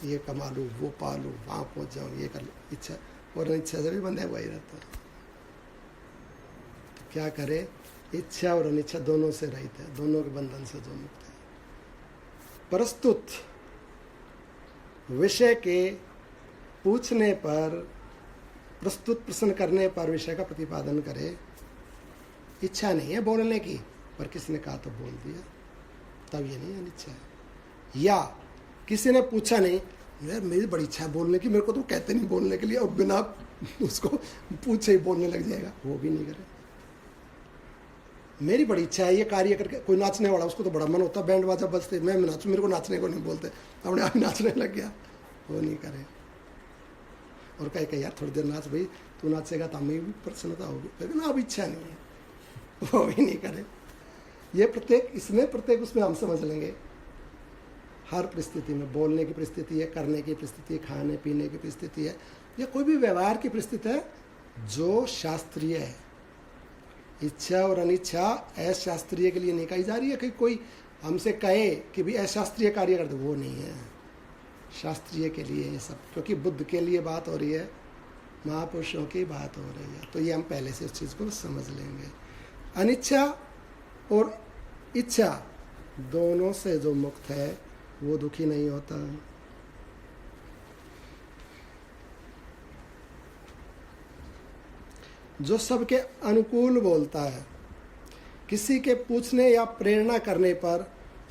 ये कमा लूँ, वो पा लूँ, वहाँ पहुँच जाऊँ, ये कर लूँ, इच्छा और इच्छा से भी बंधा हुआ ही रहता है। तो क्या करे, इच्छा और अनिच्छा दोनों से रहित है, दोनों के बंधन से जो मुक्त है। प्रस्तुत विषय के पूछने पर, प्रस्तुत प्रश्न करने पर विषय का प्रतिपादन करे। इच्छा नहीं है बोलने की, पर किसी ने कहा तो बोल दिया, तब ये नहीं अनिच्छा है। या किसी ने पूछा नहीं, यार मेरी बड़ी इच्छा है बोलने की, मेरे को तो कहते नहीं बोलने के लिए, और बिना उसको पूछे ही बोलने लग जाएगा, वो भी नहीं करे। मेरी बड़ी इच्छा है ये कार्य करके, कोई नाचने वाला उसको तो बड़ा मन होता है, बैंड बाजा बजते, मैं नाचूं, मेरे को नाचने को नहीं बोलते, अपने आप नाचने लग गया, वो नहीं करे। और कहे यार थोड़ी देर नाच भाई, तू नाचेगा तो हमें भी प्रसन्नता होगी, लेकिन अब इच्छा नहीं है, वो भी नहीं करे। ये प्रत्येक इसमें प्रत्येक उसमें हम समझ लेंगे। हर परिस्थिति में, बोलने की परिस्थिति है, करने की परिस्थिति है, खाने पीने की परिस्थिति है, या कोई भी व्यवहार की परिस्थिति है जो शास्त्रीय है। इच्छा और अनिच्छा अशास्त्रीय के लिए नहीं कही जा रही है कि कोई हमसे कहे कि भी अशास्त्रीय कार्य करते, वो नहीं है, शास्त्रीय के लिए ये सब, क्योंकि बुद्ध के लिए बात हो रही है, महापुरुषों की बात हो रही है। तो ये हम पहले से उस चीज़ को समझ लेंगे। अनिच्छा और इच्छा दोनों से जो मुक्त है वो दुखी नहीं होता। जो सबके अनुकूल बोलता है, किसी के पूछने या प्रेरणा करने पर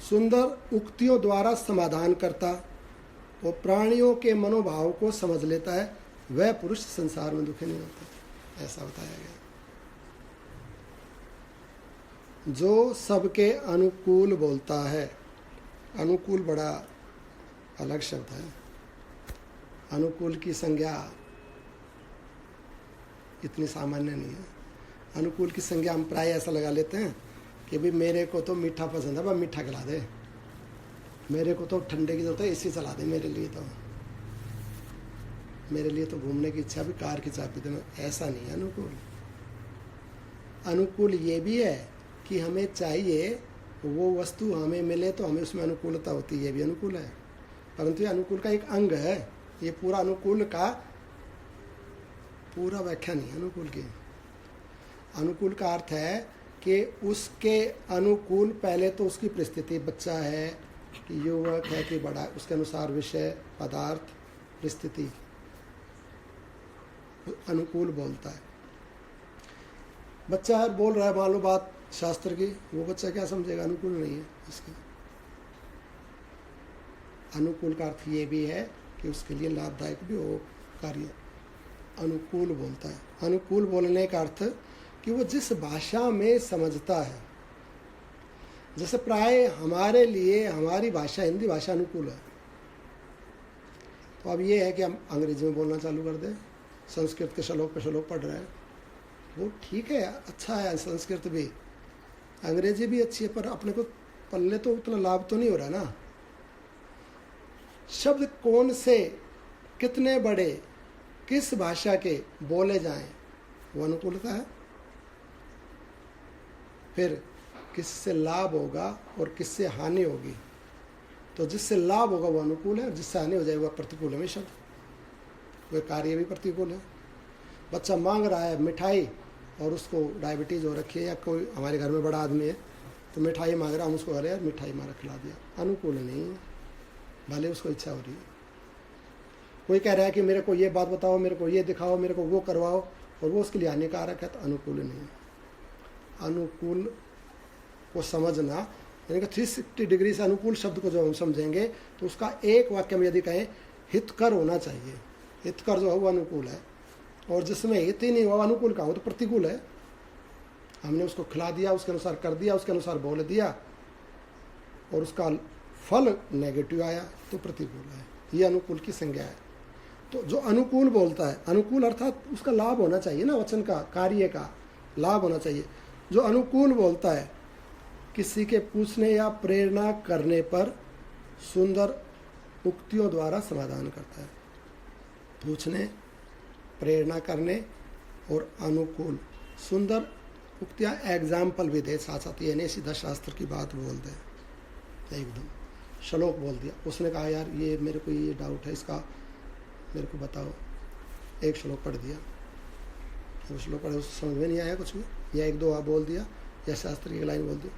सुंदर उक्तियों द्वारा समाधान करता, वो प्राणियों के मनोभाव को समझ लेता है, वह पुरुष संसार में दुखी नहीं होता, ऐसा बताया गया। जो सबके अनुकूल बोलता है, अनुकूल बड़ा अलग शब्द है। अनुकूल की संज्ञा इतनी सामान्य नहीं है। अनुकूल की संज्ञा हम प्राय ऐसा लगा लेते हैं कि भाई मेरे को तो मीठा पसंद है, बस मीठा खिला दे, मेरे को तो ठंडे की जरूरत है, एसी चला दे, मेरे लिए तो घूमने की इच्छा भी कार की चाबी दे। ऐसा नहीं है अनुकूल। अनुकूल ये भी है कि हमें चाहिए वो वस्तु हमें मिले तो हमें उसमें अनुकूलता होती है, ये भी अनुकूल है, परंतु ये अनुकूल का एक अंग है। ये पूरा अनुकूल का पूरा व्याख्या नहीं है अनुकूल की। अनुकूल का अर्थ है कि उसके अनुकूल पहले तो उसकी परिस्थिति, बच्चा है कि युवक है कि बड़ा, उसके अनुसार विषय, पदार्थ, परिस्थिति अनुकूल बोलता है। बच्चा है बोल रहा है, मान लो बात शास्त्र की, वो बच्चा क्या समझेगा? अनुकूल नहीं है इसका। अनुकूल का अर्थ ये भी है कि उसके लिए लाभदायक भी हो कार्य। अनुकूल बोलता है। अनुकूल बोलने का अर्थ कि वो जिस भाषा में समझता है, जैसे प्राय हमारे लिए हमारी भाषा हिंदी भाषा अनुकूल है, तो अब ये है कि हम अंग्रेजी में बोलना चालू कर दें, संस्कृत के श्लोक पे श्लोक पढ़ रहे हैं, वो ठीक है, अच्छा है, संस्कृत भी, अंग्रेजी भी अच्छी है, पर अपने को पल्ले तो उतना लाभ तो नहीं हो रहा ना। शब्द कौन से, कितने बड़े, किस भाषा के बोले जाएं, वो अनुकूलता है। फिर किससे लाभ होगा और किससे हानि होगी, तो जिससे लाभ होगा वो अनुकूल है, और जिससे हानि हो जाएगा वह प्रतिकूल है। हमेशा वह कार्य भी प्रतिकूल है। बच्चा मांग रहा है मिठाई और उसको डायबिटीज़ हो रखी है, या कोई हमारे घर में बड़ा आदमी है तो मिठाई मांग रहा, हम उसको अरे यार मिठाई मारा खिला दिया, अनुकूल नहीं है, भले उसको इच्छा हो रही है। कोई कह रहा है कि मेरे को ये बात बताओ, मेरे को ये दिखाओ, मेरे को वो करवाओ, और वो उसके लिए हानिकारक है, तो अनुकूल नहीं है। अनुकूल को समझना, यानी कि 360 डिग्री से अनुकूल शब्द को जब हम समझेंगे तो उसका एक वाक्य में यदि कहें हितकर होना चाहिए, हितकर जो है वो अनुकूल है, और जिसमें हित ही नहीं हुआ अनुकूल का हो तो प्रतिकूल है। हमने उसको खिला दिया, उसके अनुसार कर दिया, उसके अनुसार बोल दिया, और उसका फल नेगेटिव आया तो प्रतिकूल है। ये अनुकूल की संज्ञा है। तो जो अनुकूल बोलता है, अनुकूल अर्थात उसका लाभ होना चाहिए ना, वचन का, कार्य का लाभ होना चाहिए। जो अनुकूल बोलता है, किसी के पूछने या प्रेरणा करने पर सुंदर उक्तियों द्वारा समाधान करता है। पूछने, प्रेरणा करने और अनुकूल सुंदर उक्तियाँ, एग्जाम्पल भी दे साथ साथ, ये नहीं सीधा शास्त्र की बात बोल दे, एकदम श्लोक बोल दिया। उसने कहा यार ये मेरे को ये डाउट है, इसका मेरे को बताओ, एक श्लोक पढ़ दिया, वो श्लोक पढ़े उसको समझ में नहीं आया कुछ भी, या एक दो बोल दिया, या शास्त्र की लाइन बोल दी,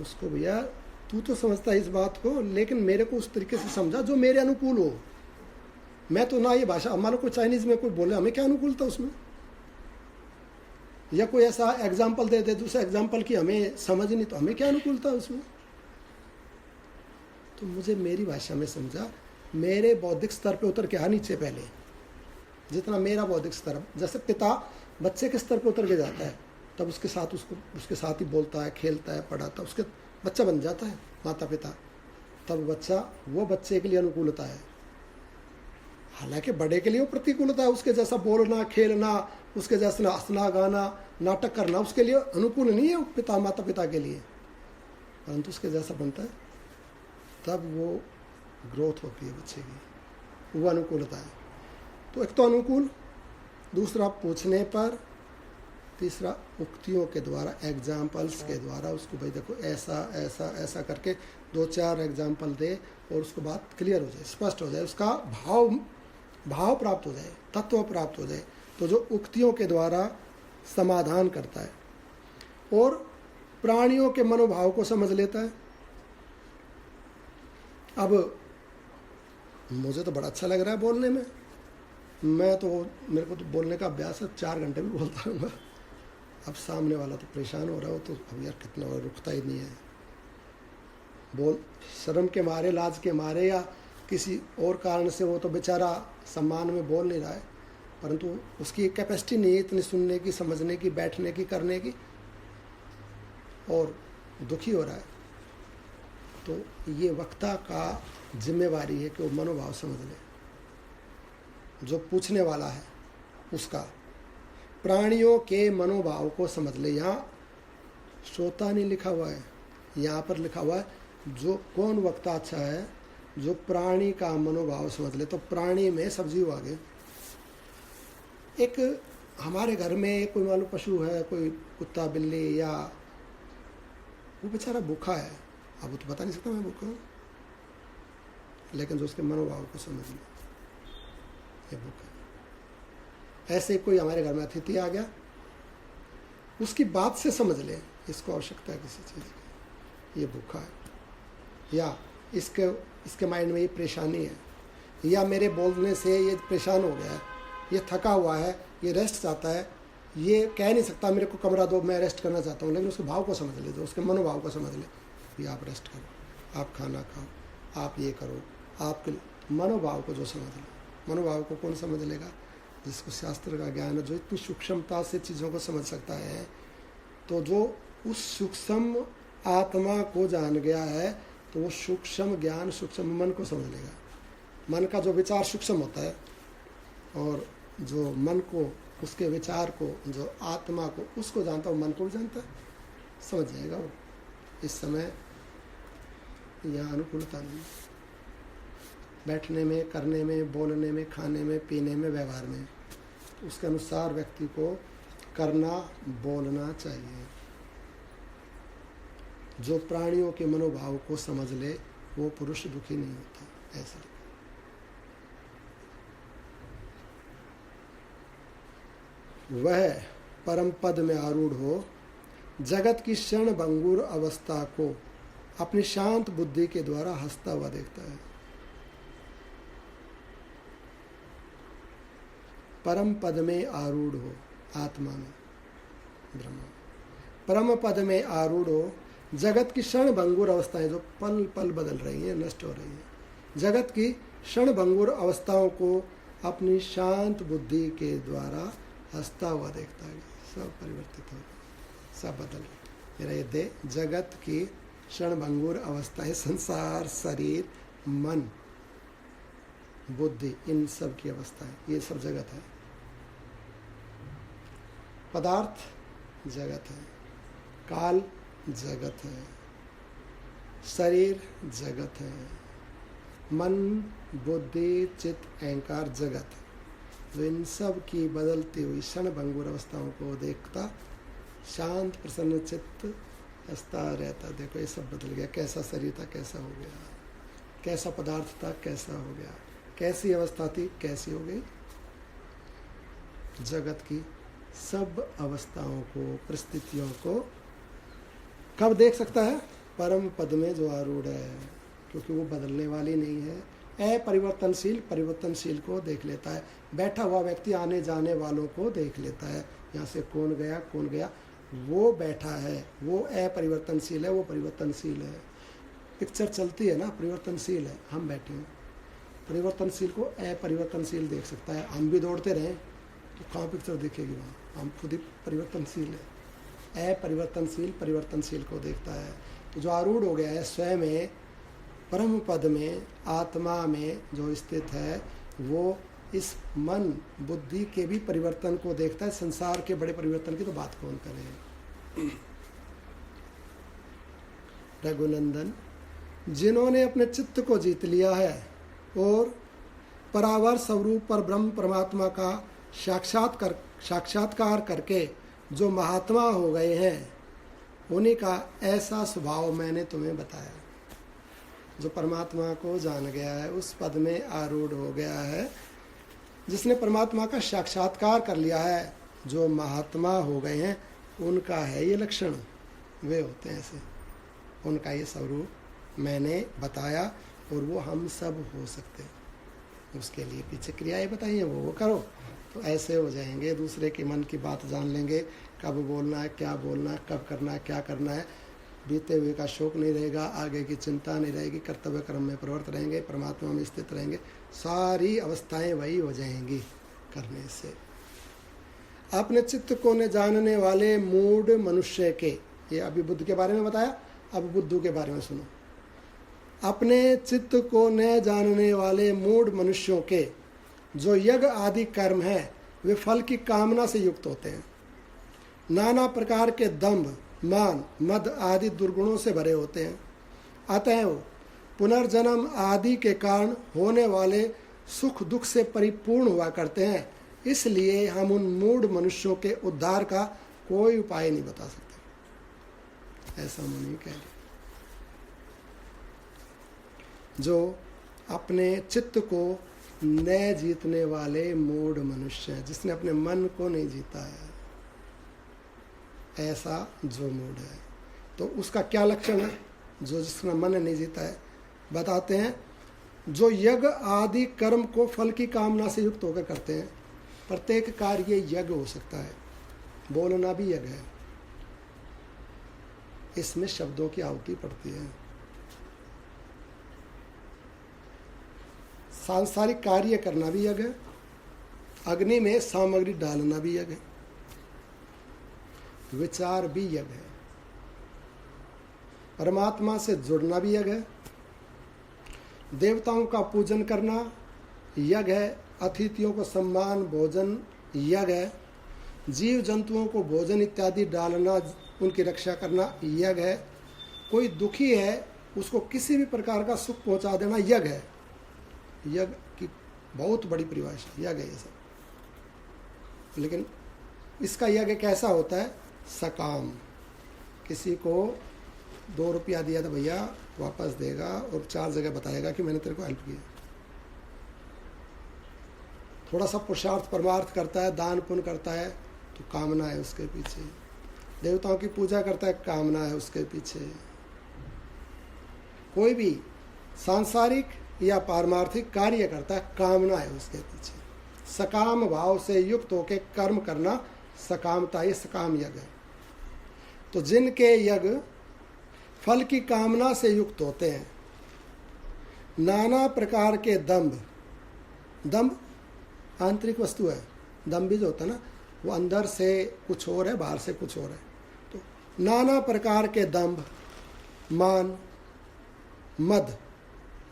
उसको भैया तू तो समझता है इस बात को, लेकिन मेरे को उस तरीके से समझा जो मेरे अनुकूल हो। मैं तो ना ये भाषा, मान लो कोई चाइनीज में कोई बोले, हमें क्या अनुकूल था उसमें, या कोई ऐसा एग्जाम्पल दे दे दूसरा एग्जाम्पल की हमें समझ नहीं, तो हमें क्या अनुकूल था उसमें। तो मुझे मेरी भाषा में समझा, मेरे बौद्धिक स्तर पे उतर के आ नीचे, पहले जितना मेरा बौद्धिक स्तर, जैसे पिता बच्चे के स्तर पे उतर के जाता है तब उसके साथ ही बोलता है, खेलता है, पढ़ाता है, उसके बच्चा बन जाता है माता पिता, तब बच्चा, वो बच्चे के लिए अनुकूलता है। हालांकि बड़े के लिए वो प्रतिकूलता है, उसके जैसा बोलना खेलना, उसके जैसा हंसना गाना नाटक करना उसके लिए अनुकूल नहीं है पिता माता पिता के लिए, परंतु उसके जैसा बनता है तब वो ग्रोथ होती है बच्चे की, वो अनुकूलता है। तो एक तो अनुकूल, दूसरा पूछने पर, तीसरा उक्तियों के द्वारा, एग्जाम्पल्स के द्वारा उसको भाई देखो ऐसा ऐसा ऐसा करके 2-4 एग्जाम्पल दे और उसको बात क्लियर हो जाए, स्पष्ट हो जाए, उसका भाव प्राप्त हो जाए, तत्व प्राप्त हो जाए। तो जो उक्तियों के द्वारा समाधान करता है और प्राणियों के मनोभाव को समझ लेता है। अब मुझे तो बड़ा अच्छा लग रहा है बोलने में, मेरे को तो बोलने का अभ्यास है, 4 घंटे भी बोलता रहूँगा। अब सामने वाला तो परेशान हो रहा हो तो अब यार कितना रुकता ही नहीं है, बोल शर्म के मारे, लाज के मारे या किसी और कारण से वो तो बेचारा सम्मान में बोल नहीं रहा है, परंतु उसकी कैपेसिटी नहीं है इतनी सुनने की, समझने की, बैठने की, करने की, और दुखी हो रहा है। तो ये वक्ता का जिम्मेवारी है कि वो मनोभाव समझ ले, जो पूछने वाला है उसका, प्राणियों के मनोभाव को समझ ले। यहाँ श्रोता नहीं लिखा हुआ है, यहाँ पर लिखा हुआ है जो कौन वक्ता अच्छा है, जो प्राणी का मनोभाव समझ ले। तो प्राणी में सब जीव आ गए। एक हमारे घर में कोई मालूम पशु है, कोई कुत्ता बिल्ली, या वो बेचारा भूखा है, अब वो तो बता नहीं सकता मैं भूखा हूँ, लेकिन जो उसके मनोभाव को समझ ले ये भूखा है। ऐसे कोई हमारे घर में अतिथि आ गया, उसकी बात से समझ ले इसको आवश्यकता है किसी चीज़ की, ये भूखा है, या इसके माइंड में ये परेशानी है, या मेरे बोलने से ये परेशान हो गया है, ये थका हुआ है, ये रेस्ट चाहता है, ये कह नहीं सकता मेरे को कमरा दो मैं रेस्ट करना चाहता हूँ, लेकिन उसके भाव को समझ ले, जो उसके मनोभाव को समझ ले, ये आप रेस्ट करो, आप खाना खाओ, आप ये करो, आपके मनोभाव को जो समझ ले। मनोभाव को कौन समझ लेगा? जिसको शास्त्र का ज्ञान है, जो इतनी सूक्ष्मता से चीज़ों को समझ सकता है। तो जो उस सूक्ष्म आत्मा को जान गया है तो वो सूक्ष्म ज्ञान सूक्ष्म मन को समझ लेगा। मन का जो विचार सूक्ष्म होता है और जो मन को, उसके विचार को, जो आत्मा को, उसको जानता है, मन को भी जानता है, समझ जाएगा वो। इस समय यहाँ अनुकूलता नहीं, बैठने में, करने में, बोलने में, खाने में, पीने में, व्यवहार में, उसके अनुसार व्यक्ति को करना, बोलना चाहिए। जो प्राणियों के मनोभाव को समझ ले वो पुरुष दुखी नहीं होता। ऐसा वह परम पद में आरूढ़ हो, जगत की क्षण भंगुर अवस्था को अपनी शांत बुद्धि के द्वारा हंसता हुआ देखता है। परम पद में आरूढ़ हो, आत्मा में, ब्रह्म परम पद में आरूढ़ हो, जगत की क्षण भंगुर अवस्थाएं जो पल पल बदल रही हैं, नष्ट हो रही हैं, जगत की क्षण भंगुर अवस्थाओं को अपनी शांत बुद्धि के द्वारा हंसता हुआ देखता है। सब परिवर्तित हो, सब बदल मेरा ये दे, जगत की क्षण भंगुर अवस्थाएं, संसार, शरीर, मन, बुद्धि, इन सब की अवस्थाएं, ये सब जगत है। पदार्थ जगत है, काल जगत है, शरीर जगत है, मन, बुद्धि, चित्त, अहंकार जगत है। जो इन सब की बदलती हुई क्षण भंगुर अवस्थाओं को देखता शांत प्रसन्न चित्त हंसता रहता। देखो ये सब बदल गया, कैसा शरीर था कैसा हो गया, कैसा पदार्थ था कैसा हो गया, कैसी अवस्था थी कैसी हो गई। जगत की सब अवस्थाओं को, परिस्थितियों को कब देख सकता है? परम पद में जो आरूढ़ है, क्योंकि वो बदलने वाली नहीं है, अपरिवर्तनशील, परिवर्तनशील को देख लेता है। बैठा हुआ व्यक्ति आने जाने वालों को देख लेता है, यहाँ से कौन गया, वो बैठा है, वो अपरिवर्तनशील है, वो परिवर्तनशील है। पिक्चर चलती है ना, परिवर्तनशील है, हम बैठे हैं, परिवर्तनशील को अपरिवर्तनशील देख सकता है। हम भी दौड़ते रहें तो कहाँ पिक्चर दिखेगी वहाँ, हम खुद ही परिवर्तनशील है। अपरिवर्तनशील परिवर्तनशील को देखता है। तो जो आरूढ़ हो गया है स्वयं में, परम पद में, आत्मा में जो स्थित है, वो इस मन बुद्धि के भी परिवर्तन को देखता है। संसार के बड़े परिवर्तन की तो बात कौन करे। रघुनंदन, जिन्होंने अपने चित्त को जीत लिया है और परावर स्वरूप पर ब्रह्म परमात्मा का साक्षात्कार करके जो महात्मा हो गए हैं, उन्हीं का ऐसा स्वभाव मैंने तुम्हें बताया। जो परमात्मा को जान गया है, उस पद में आरूढ़ हो गया है, जिसने परमात्मा का साक्षात्कार कर लिया है, जो महात्मा हो गए हैं, उनका है ये लक्षण। वे होते हैं ऐसे, उनका ये स्वरूप मैंने बताया और वो हम सब हो सकते हैं। उसके लिए पीछे क्रियाएं बताई हैं, वो करो तो ऐसे हो जाएंगे। दूसरे के मन की बात जान लेंगे, कब बोलना है, क्या बोलना है, कब करना है, क्या करना है। बीते हुए का शोक नहीं रहेगा, आगे की चिंता नहीं रहेगी, कर्तव्य कर्म में प्रवृत्त रहेंगे, परमात्मा में स्थित रहेंगे। सारी अवस्थाएं वही हो जाएंगी करने से। अपने चित्त को न जानने वाले मूढ़ मनुष्य के, ये अभी बुद्ध के बारे में बताया, अब बुद्धू के बारे में सुनो। अपने चित्त को न जानने वाले मूढ़ मनुष्यों के जो यज्ञ आदि कर्म है, वे फल की कामना से युक्त होते हैं। नाना प्रकार के दंभ, मान, मद आदि दुर्गुणों से भरे होते हैं। अतएव पुनर्जन्म आदि के कारण होने वाले सुख दुख से परिपूर्ण हुआ करते हैं। इसलिए हम उन मूढ़ मनुष्यों के उद्धार का कोई उपाय नहीं बता सकते। ऐसा मुनि कह रहे, जो अपने चित्त को न जीतने वाले मूढ़ मनुष्य है, जिसने अपने मन को नहीं जीता है, ऐसा जो मूढ़ है। तो उसका क्या लक्षण है? जो जिसका मन नहीं जीता है, बताते हैं, जो यज्ञ आदि कर्म को फल की कामना से युक्त होकर करते हैं। प्रत्येक कार्य यज्ञ हो सकता है, बोलना भी यज्ञ है, इसमें शब्दों की आहुति पड़ती है। सांसारिक कार्य करना भी यज्ञ है, अग्नि में सामग्री डालना भी यज्ञ है, विचार भी यज्ञ है, परमात्मा से जुड़ना भी यज्ञ है, देवताओं का पूजन करना यज्ञ है, अतिथियों को सम्मान भोजन यज्ञ है, जीव जंतुओं को भोजन इत्यादि डालना, उनकी रक्षा करना यज्ञ है, कोई दुखी है उसको किसी भी प्रकार का सुख पहुंचा देना यज्ञ है। यज्ञ की बहुत बड़ी परिभाषा यज्ञ है ये सब। लेकिन इसका यज्ञ कैसा होता है? सकाम। किसी को 2 रुपया दिया तो भैया वापस देगा और 4 जगह बताएगा कि मैंने तेरे को हेल्प किया। थोड़ा सा पुरुषार्थ परमार्थ करता है, दान पुण्य करता है, तो कामना है उसके पीछे। देवताओं की पूजा करता है, कामना है उसके पीछे। कोई भी सांसारिक या पारमार्थिक कार्य करता है, कामना है उसके पीछे। सकाम भाव से युक्त होकर कर्म करना सकामता, ये सकाम यज्ञ है। तो जिनके यज्ञ फल की कामना से युक्त होते हैं, नाना प्रकार के दंभ, दंभ आंतरिक वस्तु है, दंभ भी जो होता है ना, वो अंदर से कुछ और है, बाहर से कुछ और है। तो नाना प्रकार के दंभ, मान, मद,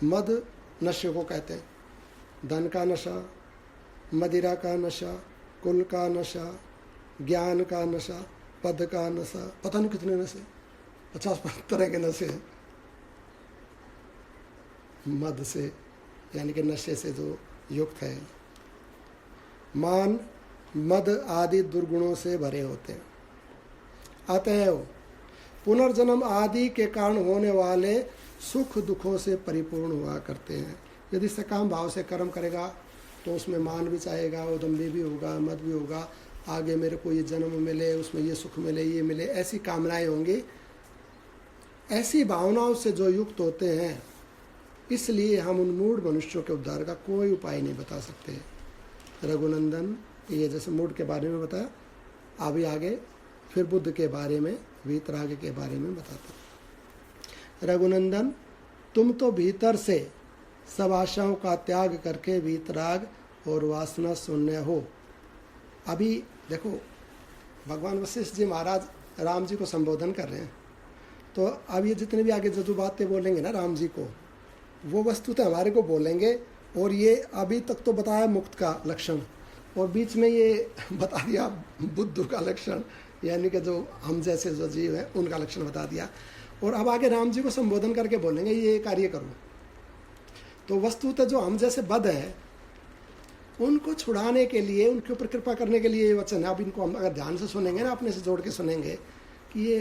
मद नशे को कहते हैं, धन का नशा, मदिरा का नशा, कुल का नशा, ज्ञान का नशा, पद का नशा, पता नहीं कितने नशे, 50 तरह के नशे हैं मद से, यानी कि नशे से जो युक्त है। मान, मद आदि दुर्गुणों से भरे होते हैं। अतएव पुनर्जन्म आदि के कारण होने वाले सुख दुखों से परिपूर्ण हुआ करते हैं। यदि सकाम भाव से कर्म करेगा तो उसमें मान भी चाहेगा, उदम्भी भी होगा, मद भी होगा, आगे मेरे को ये जन्म मिले, उसमें ये सुख मिले, ये मिले, ऐसी कामनाएं होंगी। ऐसी भावनाओं से जो युक्त होते हैं, इसलिए हम उन मूढ़ मनुष्यों के उद्धार का कोई उपाय नहीं बता सकते। रघुनंदन, ये जैसे मूढ़ के बारे में बताया, अभी आगे फिर बुद्ध के बारे में, वीतराग के बारे में बताता। रघुनंदन, तुम तो भीतर से सब आशाओं का त्याग करके वीतराग और वासना शून्य हो। अभी देखो, भगवान वशिष्ठ जी महाराज राम जी को संबोधन कर रहे हैं, तो अब ये जितने भी आगे जो बातें बोलेंगे ना राम जी को, वो वस्तुतः हमारे को बोलेंगे, और ये अभी तक तो बताया मुक्त का लक्षण, और बीच में ये बता दिया बुद्ध का लक्षण, यानी कि जो हम जैसे जो जीव है उनका लक्षण बता दिया। और अब आगे राम जी को संबोधन करके बोलेंगे ये कार्य करो। तो वस्तुतः जो हम जैसे बद है उनको छुड़ाने के लिए, उनके ऊपर कृपा करने के लिए ये वचन है। अब इनको हम अगर ध्यान से सुनेंगे ना, अपने से जोड़ के सुनेंगे कि ये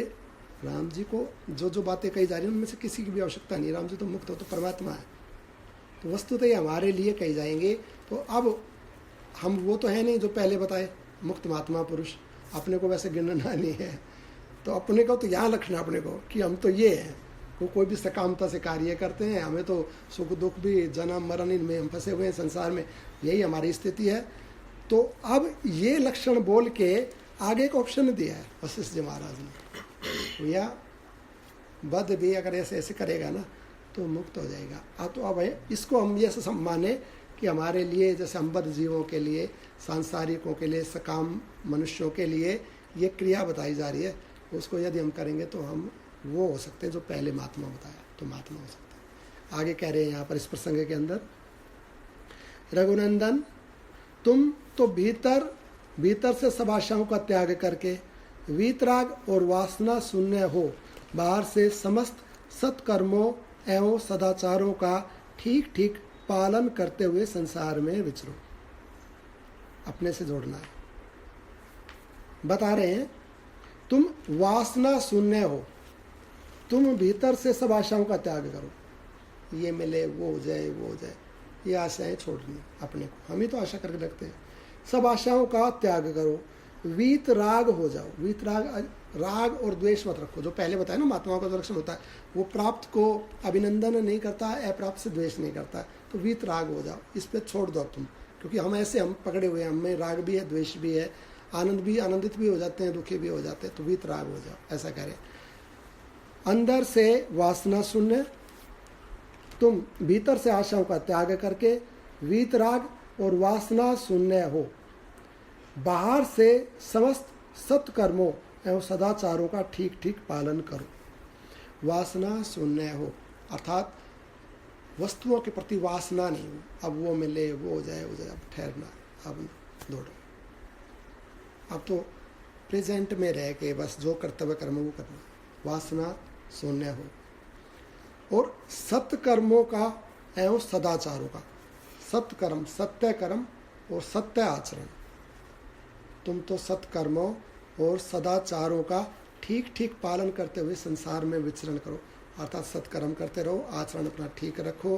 राम जी को जो जो बातें कही जा रही हैं उनमें से किसी की भी आवश्यकता नहीं। राम जी तो मुक्त हो, तो परमात्मा है, तो वस्तुतः ये हमारे लिए कही जाएंगे। तो अब हम वो तो है नहीं जो पहले बताए मुक्त महात्मा पुरुष, अपने को वैसे गिनना नहीं है। तो अपने को तो यहाँ रखना अपने को कि हम तो ये हैं, वो कोई भी सकामता से कार्य करते हैं, हमें तो सुख दुख भी, जन्म मरण इनमें हम फंसे हुए हैं संसार में, यही हमारी स्थिति है। तो अब ये लक्षण बोल के आगे एक ऑप्शन दिया है वशिष्ठ जी महाराज ने, भैया बद भी अगर ऐसे ऐसे करेगा ना तो मुक्त हो जाएगा। तो अब इसको हम ये सब माने कि हमारे लिए, जैसे हम बद जीवों के लिए, सांसारिकों के लिए, सकाम मनुष्यों के लिए ये क्रिया बताई जा रही है, उसको यदि हम करेंगे तो हम वो हो सकते हैं जो पहले महात्मा बताया, तो महात्मा हो सकते हैं। आगे कह रहे हैं यहाँ पर इस प्रसंग के अंदर, रघुनंदन तुम तो भीतर से सब आशाओं का त्याग करके वीतराग और वासना शून्य हो, बाहर से समस्त सत्कर्मों एवं सदाचारों का ठीक ठीक पालन करते हुए संसार में विचरो। अपने से जोड़ना है। बता रहे हैं तुम वासना शून्य हो, तुम भीतर से सब आशाओं का त्याग करो, ये मिले वो हो जाए वो हो जाए, ये आशाएं छोड़नी अपने को, हम ही तो आशा करके रखते हैं। सब आशाओं का त्याग करो, वीत राग हो जाओ। वीत राग और द्वेष मत रखो, जो पहले बताया ना महात्माओं का जो लक्षण होता है, वो प्राप्त को अभिनंदन नहीं करता, अप्राप्त से द्वेष नहीं करता, तो वीत राग हो जाओ, इस पे छोड़ दो तुम, क्योंकि हम ऐसे हम पकड़े हुए हैं, हमें राग भी है द्वेष भी है, आनंदित भी हो जाते हैं, दुखी भी हो जाते हैं, तो वीत राग हो जाओ, ऐसा करें। अंदर से वासना शून्य, तुम भीतर से आशाओं का त्याग करके वीतराग और वासना शून्य हो, बाहर से समस्त सत्कर्मों एवं सदाचारों का ठीक ठीक पालन करो। वासना शून्य हो अर्थात वस्तुओं के प्रति वासना नहीं हो, अब वो मिले वो हो जाए, अब ठहरना, अब दौड़ो, अब तो प्रेजेंट में रह के बस जो कर्तव्य कर्म वो करना, वासना शून्य हो। और सत्कर्मों का एवं सदाचारों का, सत्कर्म सत्य कर्म और सत्य आचरण, तुम तो सत्कर्मों और सदाचारों का ठीक ठीक पालन करते हुए संसार में विचरण करो, अर्थात सत्कर्म करते रहो, आचरण अपना ठीक रखो,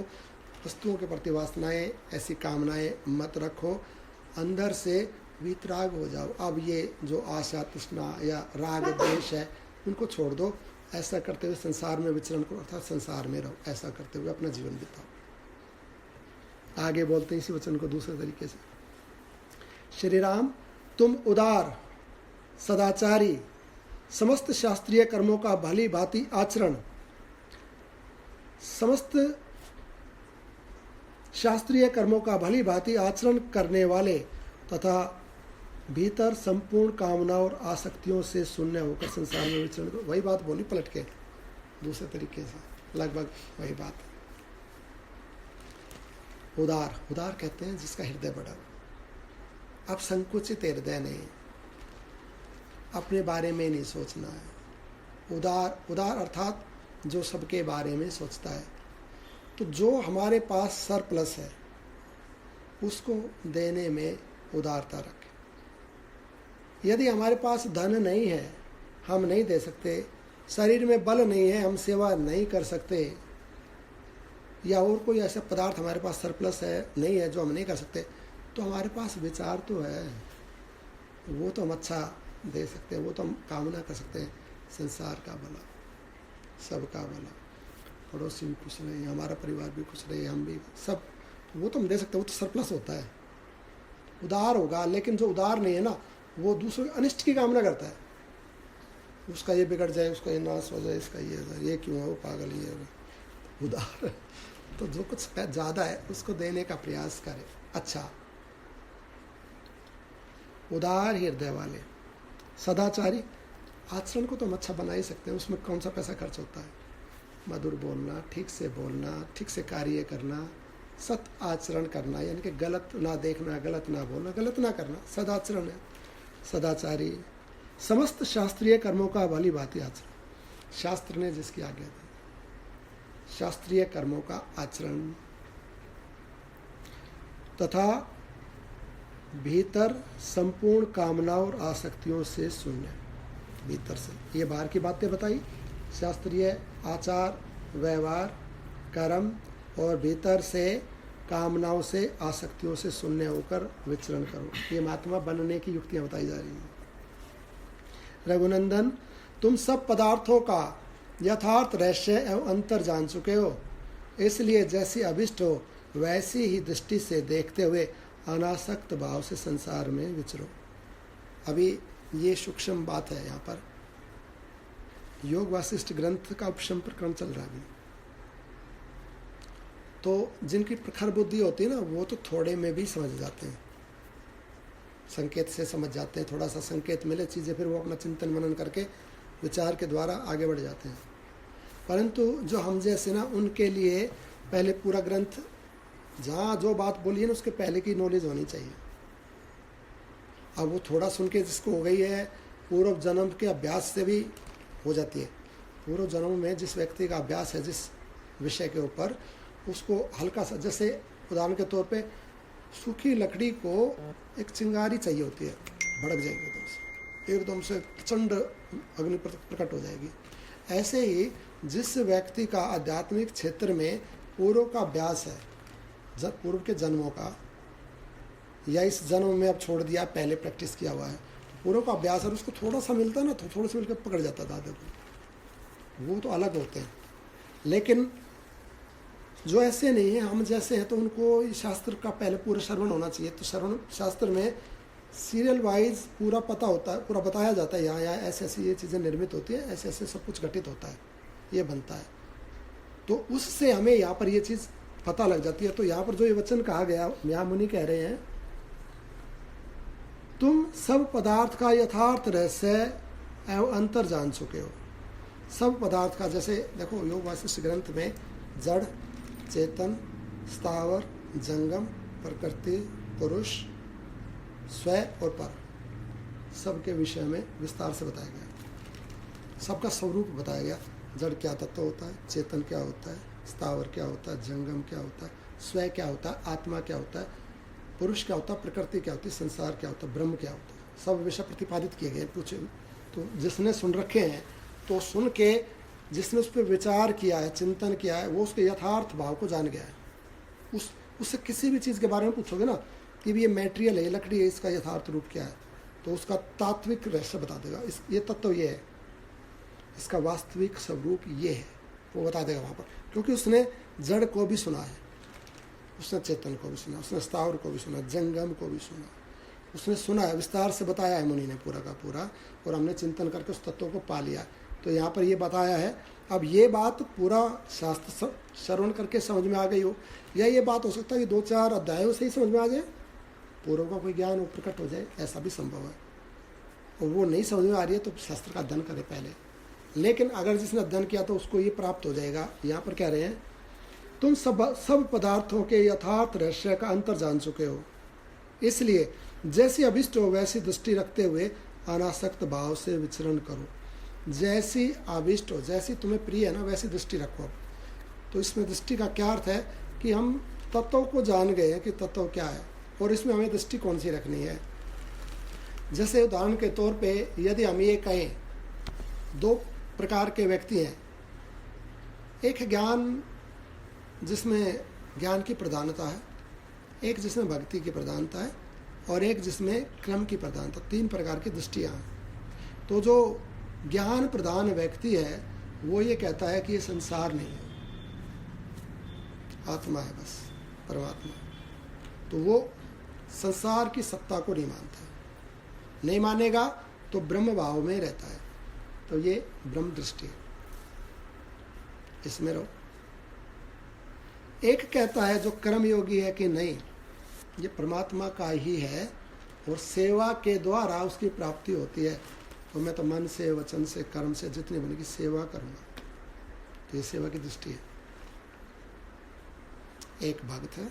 वस्तुओं के प्रति वासनाएं ऐसी कामनाएं मत रखो, अंदर से वितराग हो जाओ। अब ये जो आशा तृष्णा या राग द्वेष है उनको छोड़ दो, ऐसा करते हुए संसार में विचरण करो, अर्थात संसार में रहो, ऐसा करते हुए अपना जीवन बिताओ। आगे बोलते हैं इसी वचन को दूसरे तरीके से, श्री राम तुम उदार सदाचारी, समस्त शास्त्रीय कर्मों का भली भांति आचरण, समस्त शास्त्रीय कर्मों का भली भांति आचरण करने वाले तथा भीतर संपूर्ण कामनाओं और आसक्तियों से शून्य होकर संसार में विचरण करो। वही बात बोली पलट के दूसरे तरीके से, लगभग वही बात। उदार, उदार कहते हैं जिसका हृदय बड़ा हो। अब संकुचित हृदय नहीं, अपने बारे में नहीं सोचना है। उदार, उदार अर्थात जो सबके बारे में सोचता है। तो जो हमारे पास सरप्लस है उसको देने में उदारता रखें। यदि हमारे पास धन नहीं है, हम नहीं दे सकते, शरीर में बल नहीं है, हम सेवा नहीं कर सकते, या और कोई ऐसा पदार्थ हमारे पास सरप्लस है नहीं है जो हम नहीं कर सकते, तो हमारे पास विचार तो है, वो तो हम अच्छा दे सकते हैं, वो तो हम कामना कर सकते हैं, संसार का भला, सबका भला, पड़ोसी भी खुश रहे, हमारा परिवार भी खुश रहे, हम भी, सब, वो तो हम दे सकते हैं, वो तो सरप्लस होता है, उदार होगा। लेकिन जो उदार नहीं है ना, वो दूसरों के अनिष्ट की कामना करता है, उसका ये बिगड़ जाए, उसका ये नाश हो जाए, इसका ये क्यों है, वो पागल ये है। उदार तो जो कुछ ज़्यादा है उसको देने का प्रयास करे। अच्छा, उदार हृदय वाले, सदाचारी, आचरण को तो हम अच्छा बना ही सकते हैं, उसमें कौन सा पैसा खर्च होता है। मधुर बोलना, ठीक से कार्य करना, सत आचरण करना, यानी कि गलत ना देखना, गलत ना बोलना, गलत ना करना, सदाचरण है, सदाचारी। समस्त शास्त्रीय कर्मों का भली भांति आचरण, शास्त्र ने जिसकी आज्ञा दी, शास्त्रीय कर्मों का आचरण। तथा भीतर संपूर्ण कामनाओं और आसक्तियों से शून्य, भीतर से, ये बाहर की बातें बताई, शास्त्रीय आचार व्यवहार कर्म, और भीतर से कामनाओं से आसक्तियों से शून्य होकर विचरण करो। ये महात्मा बनने की युक्तियां बताई जा रही हैं। रघुनंदन, तुम सब पदार्थों का यथार्थ रहस्य एवं अंतर जान चुके हो, इसलिए जैसी अभिष्ट हो वैसी ही दृष्टि से देखते हुए अनासक्त भाव से संसार में विचरो। अभी ये सूक्ष्म बात है। यहाँ पर योग वासिष्ठ ग्रंथ का उपशम प्रकरण चल रहा है। तो जिनकी प्रखर बुद्धि होती है ना, वो तो थोड़े में भी समझ जाते हैं, संकेत से समझ जाते हैं। थोड़ा सा संकेत मिले चीज़ें, फिर वो अपना चिंतन मनन करके विचार के द्वारा आगे बढ़ जाते हैं। परंतु जो हम जैसे ना, उनके लिए पहले पूरा ग्रंथ, जहाँ जो बात बोली है ना, उसके पहले की नॉलेज होनी चाहिए। अब वो थोड़ा सुन के जिसको हो गई है, पूर्व जन्म के अभ्यास से भी हो जाती है। पूर्व जन्म में जिस व्यक्ति का अभ्यास है जिस विषय के ऊपर, उसको हल्का सा, जैसे उदाहरण के तौर पे सूखी लकड़ी को एक चिंगारी चाहिए होती है, भड़क जाएगी एकदम से प्रचंड अग्नि प्रकट हो जाएगी। ऐसे ही जिस व्यक्ति का आध्यात्मिक क्षेत्र में पूर्व का अभ्यास है, पूर्व के जन्मों का, या इस जन्म में अब छोड़ दिया, पहले प्रैक्टिस किया हुआ है, पूर्व का अभ्यास है, उसको थोड़ा सा मिलता है ना, तो थोड़ा सा मिलकर पकड़ जाता था आदमी को, वो तो अलग होते हैं। लेकिन जो ऐसे नहीं है, हम जैसे हैं, तो उनको शास्त्र का पहले पूरा श्रवण होना चाहिए। तो श्रवण शास्त्र में सीरियल वाइज पूरा पता होता है, पूरा बताया जाता है, यहाँ ऐसे ऐसी ये चीज़ें निर्मित होती है, ऐसे ऐसे सब कुछ घटित होता है, ये बनता है। तो उससे हमें यहाँ पर ये चीज़ पता लग जाती है। तो यहाँ पर जो ये वचन कहा गया, यहाँ मुनि कह रहे हैं, तुम सब पदार्थ का यथार्थ रहस्य एवं अंतर जान चुके हो। सब पदार्थ का, जैसे देखो योग वासिष्ठ ग्रंथ में जड़, चेतन, स्थावर, जंगम, प्रकृति, पुरुष, स्वयं और पर, सबके विषय में विस्तार से बताया गया। सबका स्वरूप बताया गया। जड़ क्या तत्व होता है, चेतन क्या होता है, स्थावर क्या होता है, जंगम क्या होता है, स्वयं क्या होता है, आत्मा क्या होता है, पुरुष क्या होता है, प्रकृति क्या होती है, संसार क्या होता है, ब्रह्म क्या होता है। सब विषय प्रतिपादित किए गए। पूछे तो जिसने सुन रखे हैं, तो सुन के जिसने उस पर विचार किया है, चिंतन किया है, वो उसके यथार्थ भाव को जान गया है। उससे किसी भी चीज़ के बारे में पूछोगे ना कि ये मटेरियल है, ये लकड़ी है, इसका यथार्थ रूप क्या है, तो उसका तात्विक रहस्य बता देगा। ये तत्व ये है, इसका वास्तविक स्वरूप ये है, वो बता देगा वहाँ पर। क्योंकि उसने जड़ को भी सुना है, उसने चेतन को भी सुना, उसने स्थावर को भी सुना, जंगम को भी सुना, उसने सुना है, विस्तार से बताया है मुनि ने पूरा का पूरा, और हमने चिंतन करके उस तत्व को पा लिया। तो यहाँ पर ये बताया है। अब ये बात पूरा शास्त्र श्रवण करके समझ में आ गई हो, या ये बात हो सकता है कि 2-4 अध्यायों से ही समझ में आ जाए, पूर्व का कोई ज्ञान प्रकट हो जाए, ऐसा भी संभव है। और वो नहीं समझ में आ रही है तो शास्त्र का अध्ययन करे पहले। लेकिन अगर जिसने अध्ययन किया तो उसको ये प्राप्त हो जाएगा। यहाँ पर कह रहे हैं, तुम सब पदार्थों के यथार्थ रहस्य का अंतर जान चुके हो, इसलिए जैसी अभिष्ट हो वैसी दृष्टि रखते हुए अनासक्त भाव से विचरण करो। जैसी अभिष्ट हो, जैसी तुम्हें प्रिय है ना, वैसी दृष्टि रखो। तो इसमें दृष्टि का क्या अर्थ है कि हम तत्व को जान गए हैं कि तत्व क्या है, और इसमें हमें दृष्टि कौन सी रखनी है। जैसे उदाहरण के तौर पे यदि हम ये कहें, 2 प्रकार के व्यक्ति हैं, एक ज्ञान जिसमें ज्ञान की प्रधानता है, एक जिसमें भक्ति की प्रधानता है, और एक जिसमें क्रम की प्रधानता। 3 प्रकार की दृष्टियाँ हैं। तो जो ज्ञान प्रधान व्यक्ति है वो ये कहता है कि ये संसार नहीं है, आत्मा है बस, परमात्मा। तो वो संसार की सत्ता को नहीं मानता है, नहीं मानेगा तो ब्रह्म भाव में रहता है। तो ये ब्रह्म दृष्टि है, इसमें रहो। एक कहता है जो कर्मयोगी है कि नहीं, ये परमात्मा का ही है और सेवा के द्वारा उसकी प्राप्ति होती है। तो मैं तो मन से, वचन से, कर्म से जितनी बनेगी सेवा करूंगा। तो ये सेवा की दृष्टि है। एक भक्त है,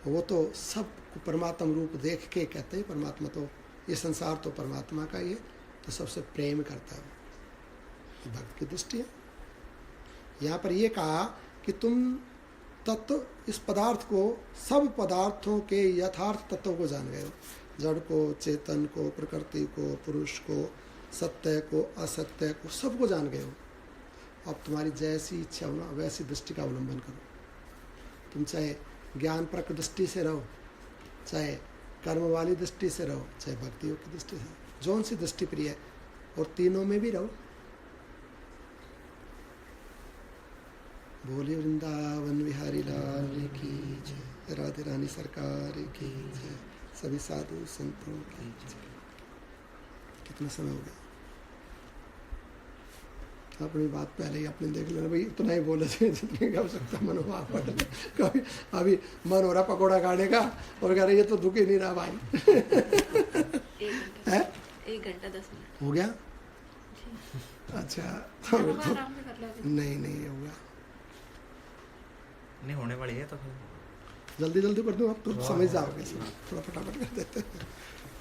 वो तो सब परमात्मा रूप देख के कहते हैं परमात्मा तो ये संसार तो परमात्मा का ही है, तो सबसे प्रेम करता है, ये भक्त की दृष्टि है। यहाँ पर ये कहा कि तुम तत्व इस पदार्थ को, सब पदार्थों के यथार्थ तत्वों को जान गए हो, जड़ को, चेतन को, प्रकृति को, पुरुष को, सत्य को, असत्य को, सबको जान गए हो। अब तुम्हारी जैसी इच्छा हो ना वैसी दृष्टि का अवलंबन करो। तुम चाहे ज्ञान परक दृष्टि से रहो, चाहे कर्म वाली दृष्टि से रहो, चाहे भक्ति योग की दृष्टि से, जौन सी दृष्टि प्रिय है, और तीनों में भी रहो। बोले वृंदावन बिहारी लाल की जय, राधे रानी सरकार की जय, सभी साधु संतों की जय। कितना समय हो गया? अपनी बात पहले ही अपने देख लेना भाई, इतना ही बोले थे जितने की आवश्यकता मनोभाव पड़े। कभी अभी मन हो रहा पकौड़ा खाने का और कह रहे ये तो दुख ही नहीं रहा भाई। 1 घंटा 10 मिनट हो गया? अच्छा तो नहीं होगा, नहीं होने वाली है तो फिर जल्दी जल्दी कर दूँ, आप तो समझ जाओगे, थोड़ा फटाफट कर देते हैं,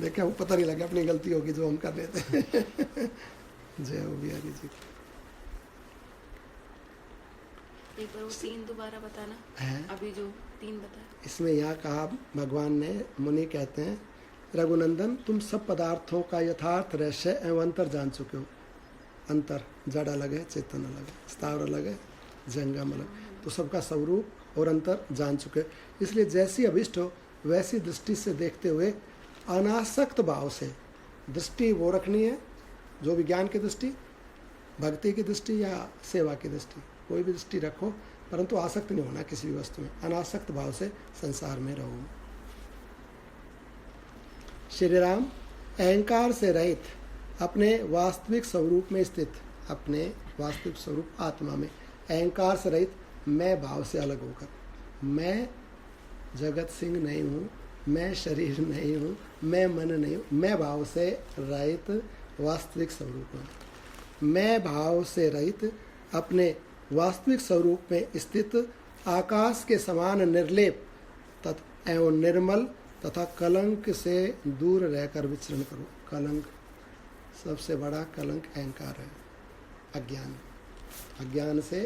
देखें वो पता नहीं लगे अपनी गलती होगी जो हम कर रहे थे। जय हो बिहारी जी। एक बार वो 3 दोबारा बताना है अभी जो 3 बताया। इसमें यहाँ कहा भगवान ने, मुनि कहते हैं रघुनंदन तुम सब पदार्थों का यथार्थ रहस्य एवं अंतर जान चुके हो। अंतर जड़ अलग है, चेतन अलग है, स्थावर अलग है, जंगम अलग, तो सबका स्वरूप और अंतर जान चुके। इसलिए जैसी अभिष्ट हो वैसी दृष्टि से देखते हुए अनासक्त भाव से, दृष्टि वो रखनी है जो विज्ञान की दृष्टि, भक्ति की दृष्टि या सेवा की दृष्टि, कोई भी दृष्टि रखो, परंतु आसक्त नहीं होना किसी भी वस्तु में, अनासक्त भाव से संसार में रहो। श्री राम अहंकार से रहित अपने वास्तविक स्वरूप में स्थित, अपने वास्तविक स्वरूप आत्मा में अहंकार से रहित मैं भाव से अलग होकर, मैं जगत सिंह नहीं हूँ, मैं शरीर नहीं हूँ, मैं मन नहीं हूँ, मैं भाव से रहित वास्तविक स्वरूप में, मैं भाव से रहित अपने वास्तविक स्वरूप में स्थित आकाश के समान निर्लेप एवं निर्मल तथा कलंक से दूर रहकर विचरण करो। कलंक, सबसे बड़ा कलंक अहंकार है, अज्ञान, अज्ञान से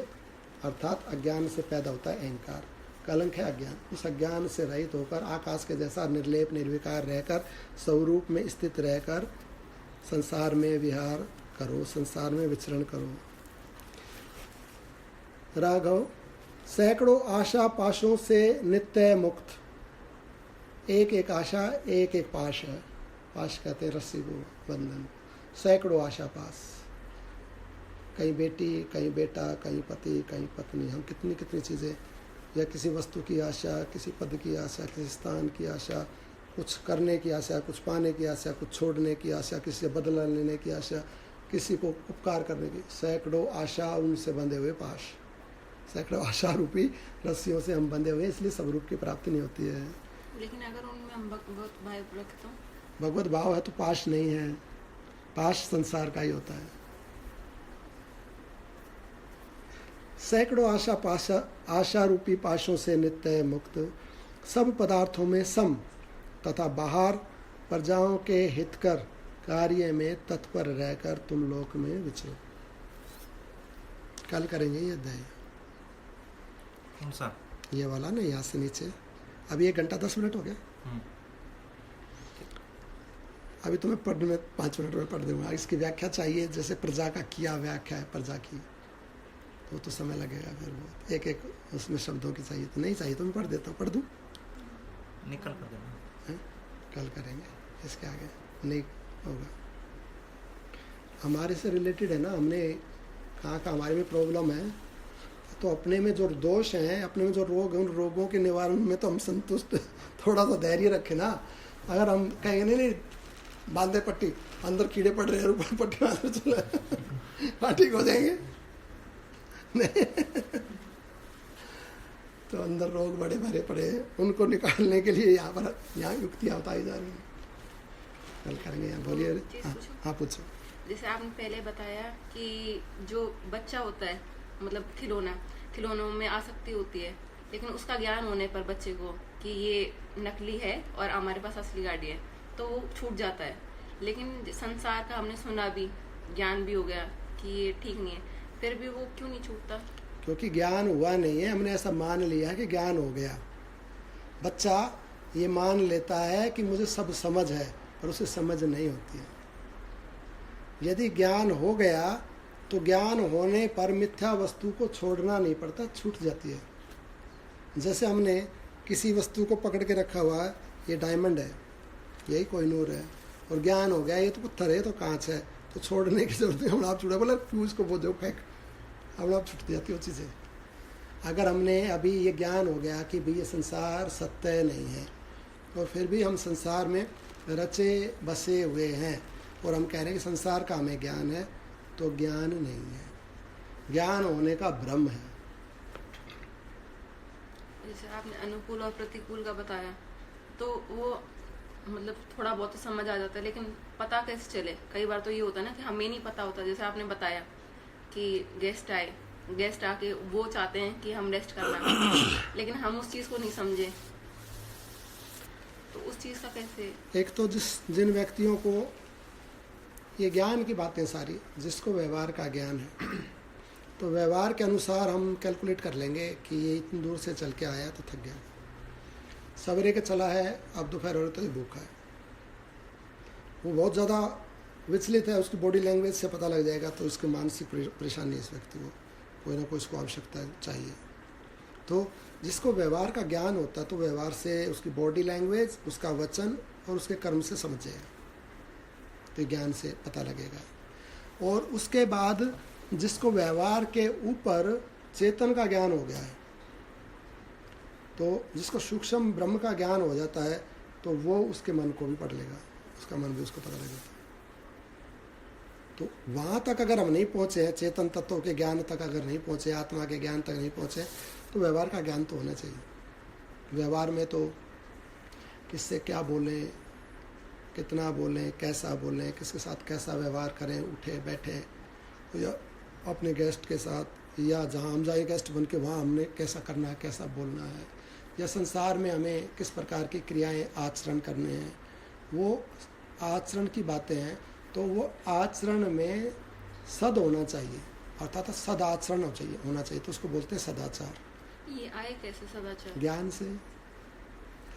अर्थात अज्ञान से पैदा होता है अहंकार, कलंक है अज्ञान। उस अज्ञान से रहित होकर आकाश के जैसा निर्लेप निर्विकार रहकर स्वरूप में स्थित रहकर संसार में विहार करो, संसार में विचरण करो। राघव सैकड़ों आशा पाशों से नित्य मुक्त, एक एक आशा एक एक पाश है, पाश कहते हैं रस्सी को, बंधन, सैकड़ों आशा पास, कहीं बेटी, कहीं बेटा, कहीं पति, कहीं पत्नी, हम कितनी कितनी चीज़ें, या किसी वस्तु की आशा, किसी पद की आशा, किसी स्थान की आशा, कुछ करने की आशा, कुछ पाने की आशा, कुछ छोड़ने की आशा, किसी से बदला लेने की आशा, किसी को उपकार करने की, सैकड़ों आशा उनसे बंधे हुए पाश, सैकड़ों आशा रूपी रस्सियों से हम बंधे हुए, इसलिए स्वरूप की प्राप्ति नहीं होती है। लेकिन अगर उनमें हम भगवत भाव रखते हो, भगवत भाव है तो पाश नहीं है, पाश संसार का ही होता है। सैकड़ों आशा रूपी पाशों से नित्य मुक्त, सब पदार्थों में सम तथा बाहर प्रजाओं के हितकर कार्य में तत्पर रहकर तुम लोक में विचरो। कल करेंगे ये अध्याय, कौन सा? ये वाला ना, यहाँ से नीचे। अभी 1 घंटा 10 मिनट हो गया, अभी तुम्हें पढ़ने में 5 मिनट में पढ़ दूंगा। इसकी व्याख्या चाहिए, जैसे प्रजा का किया व्याख्या है प्रजा की, तो समय लगेगा, फिर वो एक एक उसमें शब्दों की चाहिए, तो नहीं चाहिए तो मैं पढ़ देता हूँ, पढ़ दूँ, निकल कर देना, कल करेंगे, इसके आगे नहीं होगा। हमारे से रिलेटेड है ना, हमने कहाँ का हमारे में प्रॉब्लम है, तो अपने में जो दोष हैं, अपने में जो रोग हैं, उन रोगों के निवारण में तो हम संतुष्ट, थोड़ा सा धैर्य रखें ना। अगर हम कहेंगे नहीं बांधे पट्टी, अंदर कीड़े पड़ रहे हैं, ऊपर पट्टी बांधे चले, हाँ ठीक हो जाएंगे, नहीं तो अंदर रोग बड़े भरे पड़े, उनको निकालने के लिए यहाँ युक्तियाँ बताई जा रही हैं। कल करेंगे, यहाँ बोलिए। हाँ पूछो। जैसे आपने पहले बताया कि जो बच्चा होता है, मतलब खिलौनों में आसक्ति होती है, लेकिन उसका ज्ञान होने पर बच्चे को कि ये नकली है और हमारे पास असली गाड़ी है, तो वो छूट जाता है। लेकिन संसार का हमने सुना भी, ज्ञान भी हो गया कि ये ठीक नहीं है, फिर भी वो क्यों नहीं छूटता? क्योंकि ज्ञान हुआ नहीं है, हमने ऐसा मान लिया कि ज्ञान हो गया। बच्चा ये मान लेता है कि मुझे सब समझ है, पर उसे समझ नहीं होती है। यदि ज्ञान हो गया तो ज्ञान होने पर मिथ्या वस्तु को छोड़ना नहीं पड़ता, छूट जाती है। जैसे हमने किसी वस्तु को पकड़ के रखा हुआ है, ये डायमंड है, यही कोहिनूर है, और ज्ञान हो गया ये तो पत्थर है, तो कांच है, तो छोड़ने की जरूरत नहीं। हम आप छुड़ा बोला फ्यूज को वो जो फेंक, हम आप छूट जाती है वो चीज़ें। अगर हमने अभी ये ज्ञान हो गया कि भाई ये संसार सत्य नहीं है, और फिर भी हम संसार में रचे बसे हुए हैं, और हम कह रहे हैं कि संसार का हमें ज्ञान है, तो ज्ञान नहीं है, ज्ञान होने का भ्रम है। जैसे आपने अनुकूल और प्रतिकूल का बताया, तो वो मतलब थोड़ा बहुत तो समझ आ जाता है, लेकिन पता कैसे चले? कई बार तो ये होता है ना कि हमें नहीं पता होता। जैसे आपने बताया कि गेस्ट आके वो चाहते हैं कि हम रेस्ट करना, लेकिन हम उस चीज़ को नहीं समझे, तो उस चीज़ का कैसे? एक तो जिन व्यक्तियों को ये ज्ञान की बातें सारी, जिसको व्यवहार का ज्ञान है, तो व्यवहार के अनुसार हम कैलकुलेट कर लेंगे कि ये इतनी दूर से चल के आया तो थक गया, सवेरे के चला है, अब दोपहर हो रही तो ये भूखा है। वो बहुत ज़्यादा विचलित है, उसकी बॉडी लैंग्वेज से पता लग जाएगा, तो उसकी मानसिक परेशानी है। इस व्यक्ति को कोई ना कोई इसको आवश्यकता चाहिए। तो जिसको व्यवहार का ज्ञान होता है, तो व्यवहार से उसकी बॉडी लैंग्वेज, उसका वचन और उसके कर्म से समझेगा, तो ज्ञान से पता लगेगा। और उसके बाद जिसको व्यवहार के ऊपर चेतन का ज्ञान हो गया है, तो जिसको सूक्ष्म ब्रह्म का ज्ञान हो जाता है, तो वो उसके मन को भी पढ़ लेगा, उसका मन भी उसको पता लग जाता है। तो वहाँ तक अगर हम नहीं पहुँचे हैं, चेतन तत्वों के ज्ञान तक अगर नहीं पहुँचे, आत्मा के ज्ञान तक नहीं पहुँचे, तो व्यवहार का ज्ञान तो होना चाहिए। व्यवहार में तो किससे क्या बोलें, कितना बोलें, कैसा बोलें, किसके साथ कैसा व्यवहार करें, उठे बैठे, या अपने गेस्ट के साथ, या जहाँ हम जाए गेस्ट बन के वहाँ हमने कैसा करना है, कैसा बोलना है, या संसार में हमें किस प्रकार की क्रियाएं आचरण करने हैं, वो आचरण की बातें हैं। तो वो आचरण में सद होना चाहिए, अर्थात सदाचरण होना चाहिए, तो उसको बोलते हैं सदाचार। ये आए कैसे सदाचार? ज्ञान से।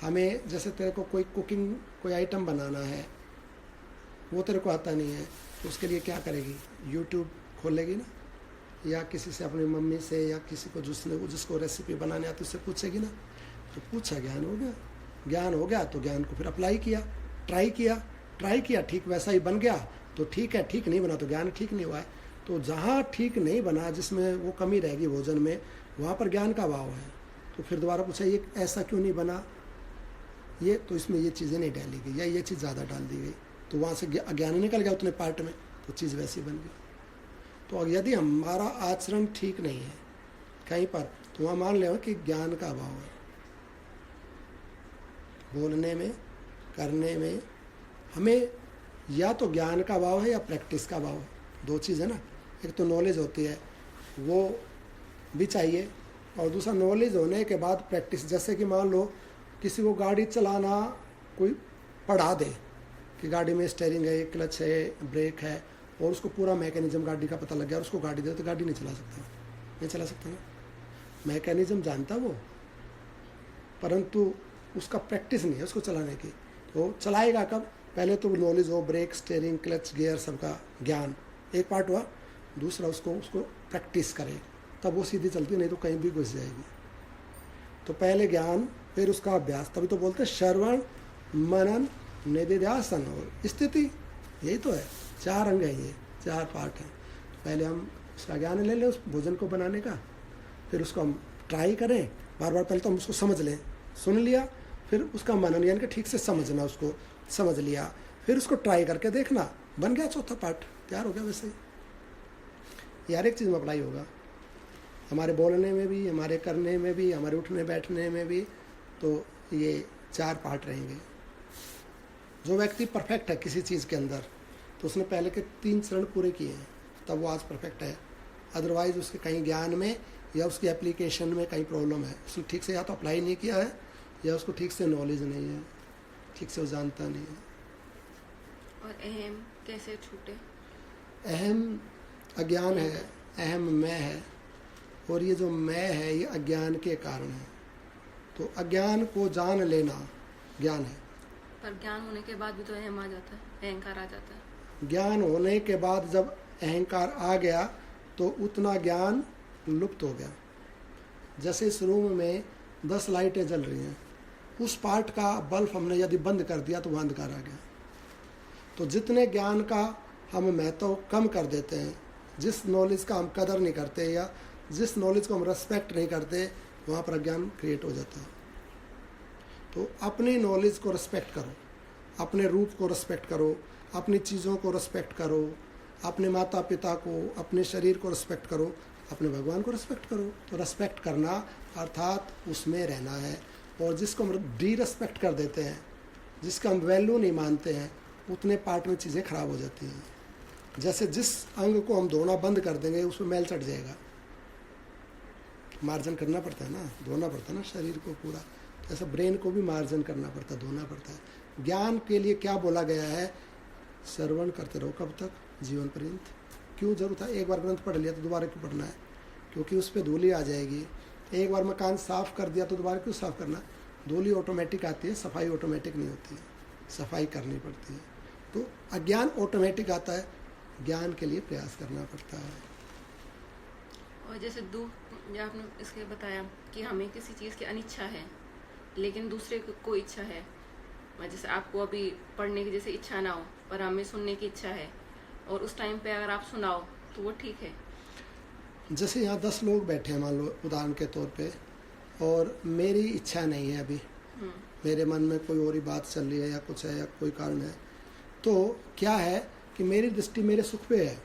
हमें जैसे तेरे को कोई कुकिंग, कोई आइटम बनाना है, वो तेरे को आता नहीं है, तो उसके लिए क्या करेगी? यूट्यूब खोलेगी ना, या किसी से, अपनी मम्मी से, या किसी को जिसको रेसिपी बनाने आती है उससे पूछेगी ना। तो पूछा, ज्ञान हो गया। ज्ञान हो गया तो ज्ञान को फिर अप्लाई किया, ट्राई किया, ठीक वैसा ही बन गया तो ठीक है, ठीक नहीं बना तो ज्ञान ठीक नहीं हुआ है। तो जहाँ ठीक नहीं बना, जिसमें वो कमी रहेगी भोजन में, वहाँ पर ज्ञान का अभाव है। तो फिर दोबारा पूछा, ये ऐसा क्यों नहीं बना, ये तो इसमें ये चीज़ें नहीं डाली गई, या ये चीज़ ज़्यादा डाल दी गई, तो वहाँ से ज्ञान निकल गया उतने पार्ट में, तो चीज़ वैसी बन गई। तो यदि हमारा आचरण ठीक नहीं है कहीं पर, तो वहाँ मान लें कि ज्ञान का अभाव है। बोलने में, करने में हमें या तो ज्ञान का अभाव है या प्रैक्टिस का अभाव है, दो चीज़ है ना। एक तो नॉलेज होती है, वो भी चाहिए, और दूसरा नॉलेज होने के बाद प्रैक्टिस। जैसे कि मान लो किसी को गाड़ी चलाना कोई पढ़ा दे कि गाड़ी में स्टीयरिंग है, क्लच है, ब्रेक है, और उसको पूरा मैकेनिज्म गाड़ी का पता लग गया, और उसको गाड़ी दे तो गाड़ी नहीं चला सकता ना। मैकेनिज्म जानता वो, परंतु उसका प्रैक्टिस नहीं है उसको चलाने की। तो चलाएगा कब? पहले तो नॉलेज हो, ब्रेक, स्टीयरिंग, क्लच, गियर, सबका ज्ञान एक पार्ट हुआ। दूसरा उसको प्रैक्टिस करे, तब वो सीधी चलती, नहीं तो कहीं भी घुस जाएगी। तो पहले ज्ञान, फिर उसका अभ्यास। तभी तो बोलते हैं श्रवण, मनन, निधिध्यासन और स्थिति। यही तो है, 4 अंग है, ये 4 पार्ट हैं। तो पहले हम उसका ज्ञान ले लें उस भोजन को बनाने का, फिर उसको हम ट्राई करें बार बार। पहले तो हम उसको समझ लें, सुन लिया, फिर उसका मनन यानी कि ठीक से समझना, उसको समझ लिया, फिर उसको ट्राई करके देखना, बन गया 4था पार्ट, तैयार हो गया। वैसे ही हर एक चीज़ में अप्लाई होगा, हमारे बोलने में भी, हमारे करने में भी, हमारे उठने बैठने में भी। तो ये 4 पार्ट रहेंगे। जो व्यक्ति परफेक्ट है किसी चीज़ के अंदर, तो उसने पहले के 3 चरण पूरे किए हैं, तब वो आज परफेक्ट है। अदरवाइज उसके कहीं ज्ञान में या उसकी एप्लीकेशन में कहीं प्रॉब्लम है, उसने ठीक से या तो अप्लाई नहीं किया है या उसको ठीक से नॉलेज नहीं है, ठीक से वो जानता नहीं है। और अहम कैसे छूटे? अहम अज्ञान है, अहम मैं है, और ये जो मैं है ये अज्ञान के कारण है। तो अज्ञान को जान लेना ज्ञान है। पर ज्ञान होने के बाद भी तो अहम आ जाता है, अहंकार आ जाता है। ज्ञान होने के बाद जब अहंकार आ गया तो उतना ज्ञान लुप्त हो गया। जैसे इस रूम में 10 लाइटें जल रही हैं, उस पार्ट का बल्ब हमने यदि बंद कर दिया तो वहाँ अंधकार आ गया। तो जितने ज्ञान का हम महत्व कम कर देते हैं, जिस नॉलेज का हम कदर नहीं करते या जिस नॉलेज को हम रेस्पेक्ट नहीं करते, वहाँ पर अज्ञान क्रिएट हो जाता है। तो अपनी नॉलेज को रेस्पेक्ट करो, अपने रूप को रेस्पेक्ट करो, अपनी चीज़ों को रेस्पेक्ट करो, अपने माता पिता को, अपने शरीर को रेस्पेक्ट करो, अपने भगवान को रेस्पेक्ट करो। तो रेस्पेक्ट करना अर्थात उसमें रहना है। और जिसको हम डी रेस्पेक्ट कर देते हैं, जिसका हम वैल्यू नहीं मानते हैं, उतने पार्ट में चीज़ें खराब हो जाती हैं। जैसे जिस अंग को हम धोना बंद कर देंगे उसमें मैल चढ़ जाएगा, मार्जन करना पड़ता है ना, धोना पड़ता है ना शरीर को पूरा। तो ऐसा ब्रेन को भी मार्जन करना पड़ता है, धोना पड़ता है। ज्ञान के लिए क्या बोला गया है? श्रवण करते रहो। कब तक? जीवन पर्यंत। क्यों जरूरत है? एक बार ग्रंथ पढ़ लिया तो दोबारा क्यों पढ़ना है? क्योंकि उस पर धूली आ जाएगी। एक बार मकान साफ कर दिया तो दोबारा क्यों साफ करना? धूली ऑटोमेटिक आती है, सफाई ऑटोमेटिक नहीं होती है, सफाई करनी पड़ती है। तो अज्ञान ऑटोमेटिक आता है, ज्ञान के लिए प्रयास करना पड़ता है। और जैसे जो आपने इसके बताया कि हमें किसी चीज़ की अनिच्छा है लेकिन दूसरे को इच्छा है, जैसे आपको अभी पढ़ने की जैसे इच्छा ना हो पर हमें सुनने की इच्छा है, और उस टाइम पे अगर आप सुनाओ तो वो ठीक है। जैसे यहाँ 10 लोग बैठे हैं मान लो उदाहरण के तौर पे, और मेरी इच्छा नहीं है अभी, मेरे मन में कोई और ही बात चल रही है या कुछ है या कोई कारण है, तो क्या है कि मेरी दृष्टि मेरे सुख पे है,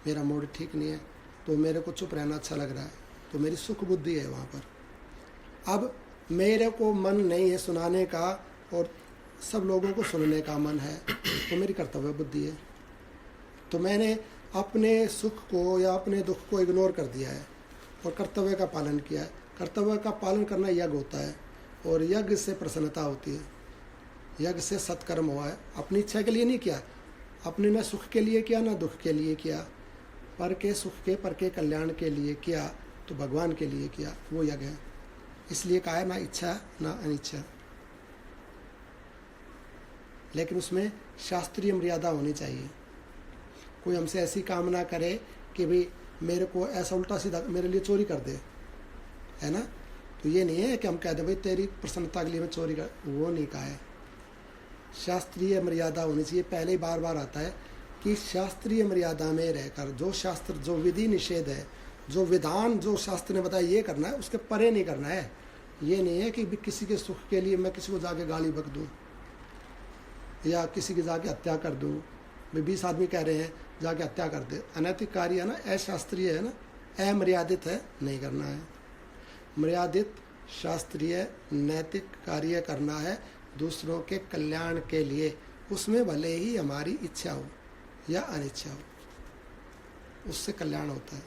मेरा मूड ठीक नहीं है, तो मेरे को चुप रहना अच्छा लग रहा है, तो मेरी सुख बुद्धि है वहाँ पर। अब मेरे को मन नहीं है सुनाने का और सब लोगों को सुनने का मन है, तो मेरी कर्तव्य बुद्धि है। तो मैंने अपने सुख को या अपने दुख को इग्नोर कर दिया है और कर्तव्य का पालन किया है। कर्तव्य का पालन करना यज्ञ होता है, और यज्ञ से प्रसन्नता होती है, यज्ञ से सत्कर्म हुआ है। अपनी इच्छा के लिए नहीं किया, अपने न सुख के लिए किया न दुख के लिए किया, पर के सुख के पर के कल्याण के लिए किया, तो भगवान के लिए किया, वो यज्ञ है। इसलिए कहा है ना इच्छा ना अनिच्छा। लेकिन उसमें शास्त्रीय मर्यादा होनी चाहिए। कोई हमसे ऐसी कामना करे कि भाई मेरे को ऐसा उल्टा सीधा मेरे लिए चोरी कर दे, है ना, तो ये नहीं है कि हम कह दें भाई तेरी प्रसन्नता के लिए मैं चोरी कर, वो नहीं कहा है। शास्त्रीय मर्यादा होनी चाहिए। पहले ही बार बार आता है कि शास्त्रीय मर्यादा में रहकर, जो शास्त्र, जो विधि निषेध है, जो विधान जो शास्त्र ने बताया ये करना है, उसके परे नहीं करना है। ये नहीं है कि किसी के सुख के लिए मैं किसी को जाके गाली बक दूँ या किसी की जाके हत्या कर दूँ। भाई 20 आदमी कह रहे हैं जाके हत्या कर दे, अनैतिक कार्य है ना, अशास्त्रीय है ना, अमर्यादित है, नहीं करना है। मर्यादित शास्त्रीय नैतिक कार्य करना है दूसरों के कल्याण के लिए, उसमें भले ही हमारी इच्छा हो या अनिच्छा हो, उससे कल्याण होता है।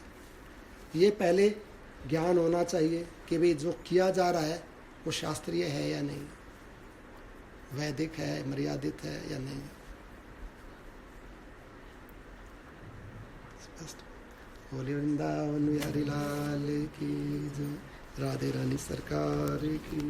ये पहले ज्ञान होना चाहिए कि भाई जो किया जा रहा है वो शास्त्रीय है या नहीं, वैदिक है, मर्यादित है या नहीं। बोली वृंदावन बिहारी लाल की जय, राधे रानी सरकार की।